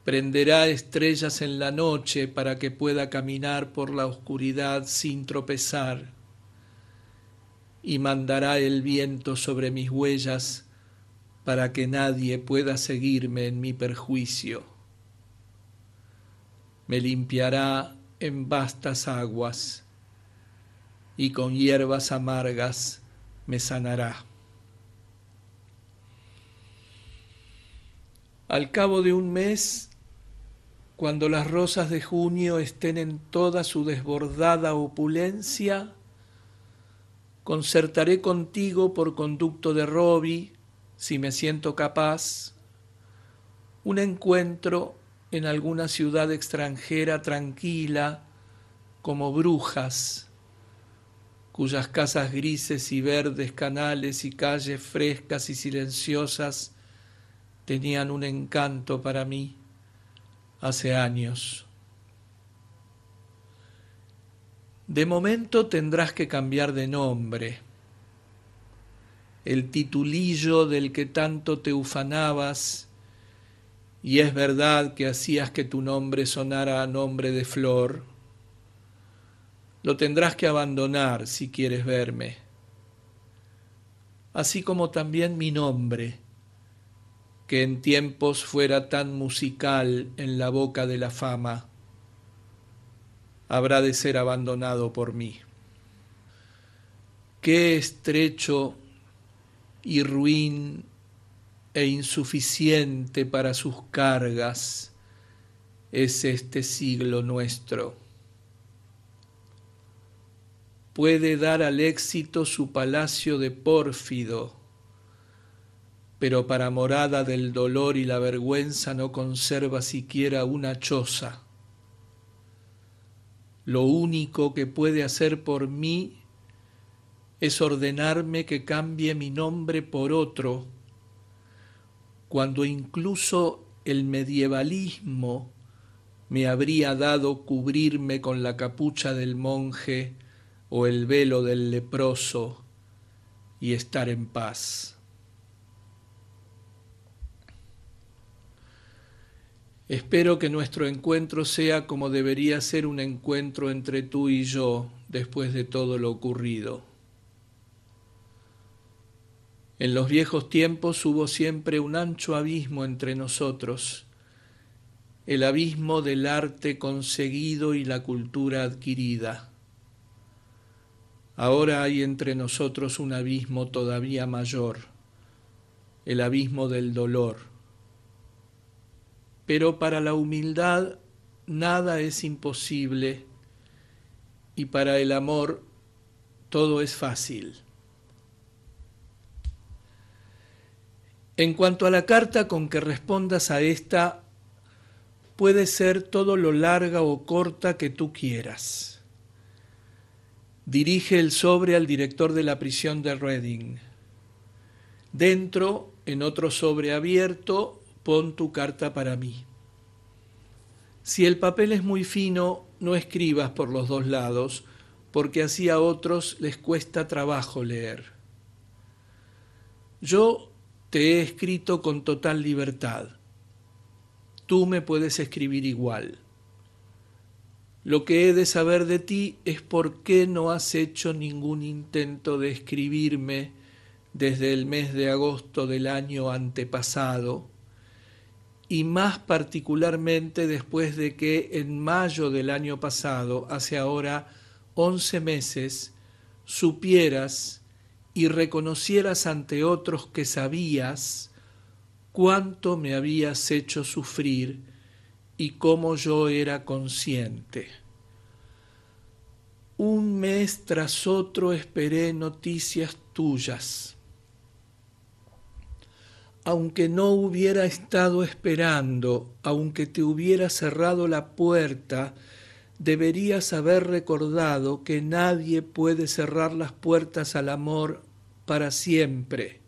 Prenderá estrellas en la noche para que pueda caminar por la oscuridad sin tropezar, y mandará el viento sobre mis huellas para que nadie pueda seguirme en mi perjuicio. Me limpiará en vastas aguas y con hierbas amargas me sanará. Al cabo de un mes, cuando las rosas de junio estén en toda su desbordada opulencia, concertaré contigo por conducto de Robi, si me siento capaz, un encuentro en alguna ciudad extranjera tranquila, como Brujas, cuyas casas grises y verdes, canales y calles frescas y silenciosas tenían un encanto para mí hace años. De momento tendrás que cambiar de nombre. El titulillo del que tanto te ufanabas, y es verdad que hacías que tu nombre sonara a nombre de flor, lo tendrás que abandonar si quieres verme. Así como también mi nombre, que en tiempos fuera tan musical en la boca de la fama, habrá de ser abandonado por mí. Qué estrecho y ruin e insuficiente para sus cargas es este siglo nuestro. Puede dar al éxito su palacio de pórfido, pero para morada del dolor y la vergüenza no conserva siquiera una choza. Lo único que puede hacer por mí es ordenarme que cambie mi nombre por otro, cuando incluso el medievalismo me habría dado cubrirme con la capucha del monje o el velo del leproso y estar en paz. Espero que nuestro encuentro sea como debería ser un encuentro entre tú y yo después de todo lo ocurrido. En los viejos tiempos hubo siempre un ancho abismo entre nosotros, el abismo del arte conseguido y la cultura adquirida. Ahora hay entre nosotros un abismo todavía mayor, el abismo del dolor. Pero para la humildad nada es imposible y para el amor todo es fácil. En cuanto a la carta con que respondas a esta, puede ser todo lo larga o corta que tú quieras. Dirige el sobre al director de la prisión de Reading. Dentro, en otro sobre abierto, pon tu carta para mí. Si el papel es muy fino, no escribas por los 2 lados, porque así a otros les cuesta trabajo leer. Yo te he escrito con total libertad. Tú me puedes escribir igual. Lo que he de saber de ti es por qué no has hecho ningún intento de escribirme desde el mes de agosto del año antepasado, y más particularmente después de que en mayo del año pasado, hace ahora 11 meses, supieras y reconocieras ante otros que sabías cuánto me habías hecho sufrir y cómo yo era consciente. Un mes tras otro esperé noticias tuyas. Aunque no hubiera estado esperando, aunque te hubiera cerrado la puerta, deberías haber recordado que nadie puede cerrar las puertas al amor para siempre.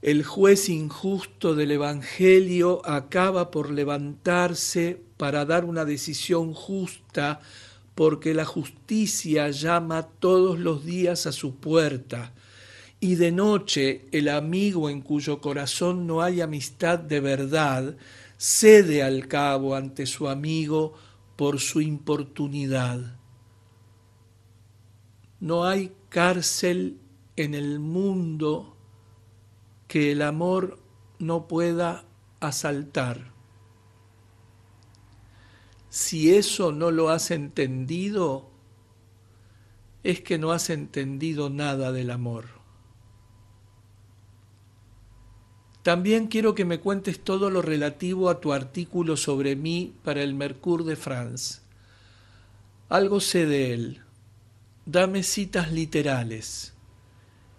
El juez injusto del Evangelio acaba por levantarse para dar una decisión justa, porque la justicia llama todos los días a su puerta, y de noche el amigo en cuyo corazón no hay amistad de verdad cede al cabo ante su amigo por su importunidad. No hay cárcel en el mundo que el amor no pueda asaltar. Si eso no lo has entendido, es que no has entendido nada del amor. También quiero que me cuentes todo lo relativo a tu artículo sobre mí para el Mercure de France. Algo sé de él. Dame citas literales.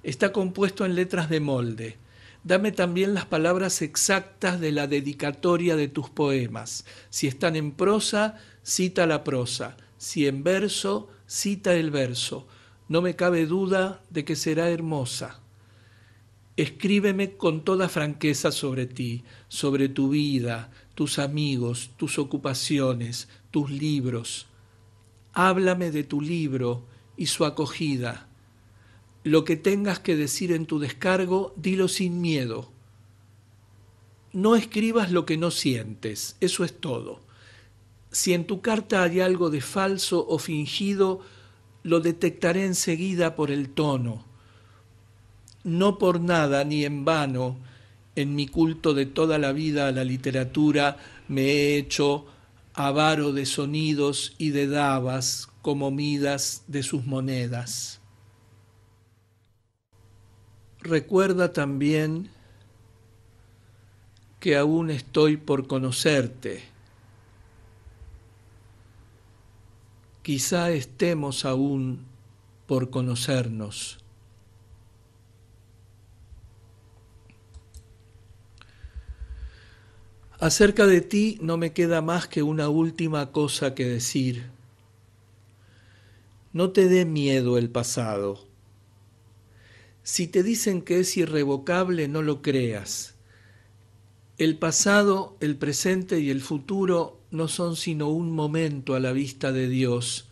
Está compuesto en letras de molde. Dame también las palabras exactas de la dedicatoria de tus poemas. Si están en prosa, cita la prosa. Si en verso, cita el verso. No me cabe duda de que será hermosa. Escríbeme con toda franqueza sobre ti, sobre tu vida, tus amigos, tus ocupaciones, tus libros. Háblame de tu libro y su acogida. Lo que tengas que decir en tu descargo, dilo sin miedo. No escribas lo que no sientes, eso es todo. Si en tu carta hay algo de falso o fingido, lo detectaré enseguida por el tono. No por nada ni en vano, en mi culto de toda la vida a la literatura, me he hecho avaro de sonidos y de dabas como Midas de sus monedas. Recuerda también que aún estoy por conocerte. Quizá estemos aún por conocernos. Acerca de ti no me queda más que una última cosa que decir. No te dé miedo el pasado. Si te dicen que es irrevocable, no lo creas. El pasado, el presente y el futuro no son sino un momento a la vista de Dios,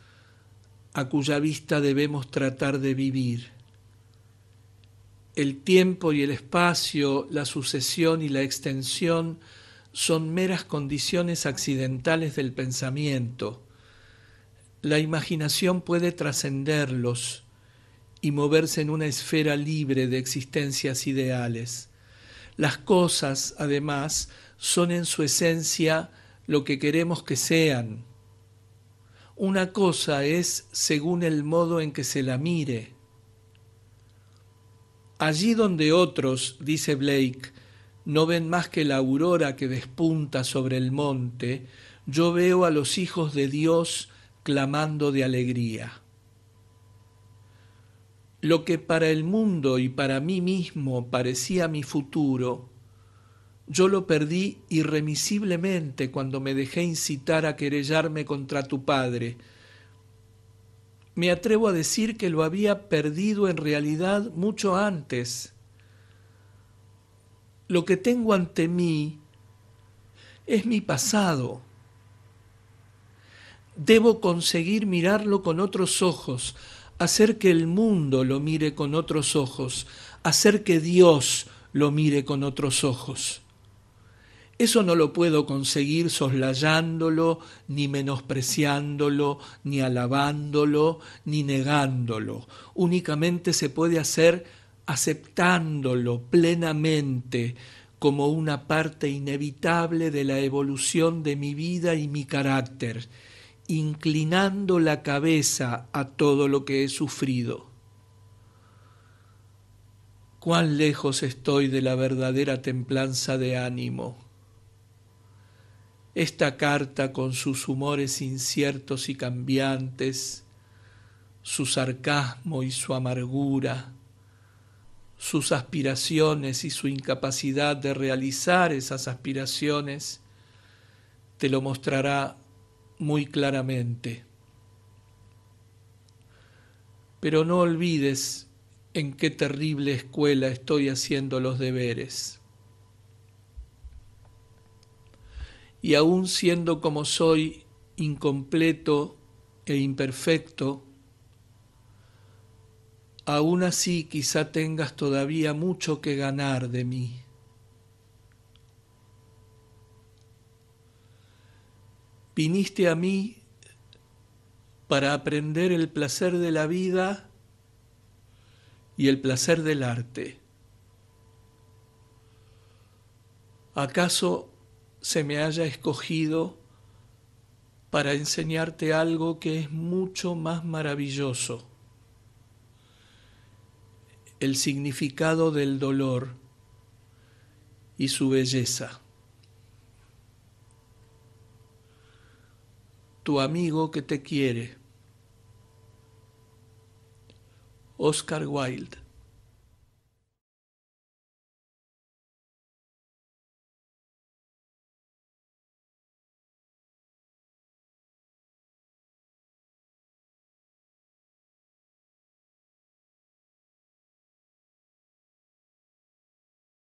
a cuya vista debemos tratar de vivir. El tiempo y el espacio, la sucesión y la extensión son meras condiciones accidentales del pensamiento. La imaginación puede trascenderlos y moverse en una esfera libre de existencias ideales. Las cosas, además, son en su esencia lo que queremos que sean. Una cosa es según el modo en que se la mire. Allí donde otros, dice Blake, no ven más que la aurora que despunta sobre el monte, yo veo a los hijos de Dios clamando de alegría. Lo que para el mundo y para mí mismo parecía mi futuro, yo lo perdí irremisiblemente cuando me dejé incitar a querellarme contra tu padre. Me atrevo a decir que lo había perdido en realidad mucho antes. Lo que tengo ante mí es mi pasado. Debo conseguir mirarlo con otros ojos, hacer que el mundo lo mire con otros ojos, hacer que Dios lo mire con otros ojos. Eso no lo puedo conseguir soslayándolo, ni menospreciándolo, ni alabándolo, ni negándolo. Únicamente se puede hacer aceptándolo plenamente como una parte inevitable de la evolución de mi vida y mi carácter, inclinando la cabeza a todo lo que he sufrido. cuán lejos estoy de la verdadera templanza de ánimo. Esta carta, con sus humores inciertos y cambiantes, su sarcasmo y su amargura, sus aspiraciones y su incapacidad de realizar esas aspiraciones, te lo mostrará muy claramente. Pero no olvides en qué terrible escuela estoy haciendo los deberes. Y aun siendo como soy incompleto e imperfecto, aún así quizá tengas todavía mucho que ganar de mí. Viniste a mí para aprender el placer de la vida y el placer del arte. ¿Acaso se me haya escogido para enseñarte algo que es mucho más maravilloso? El significado del dolor y su belleza. Tu amigo que te quiere, Oscar Wilde.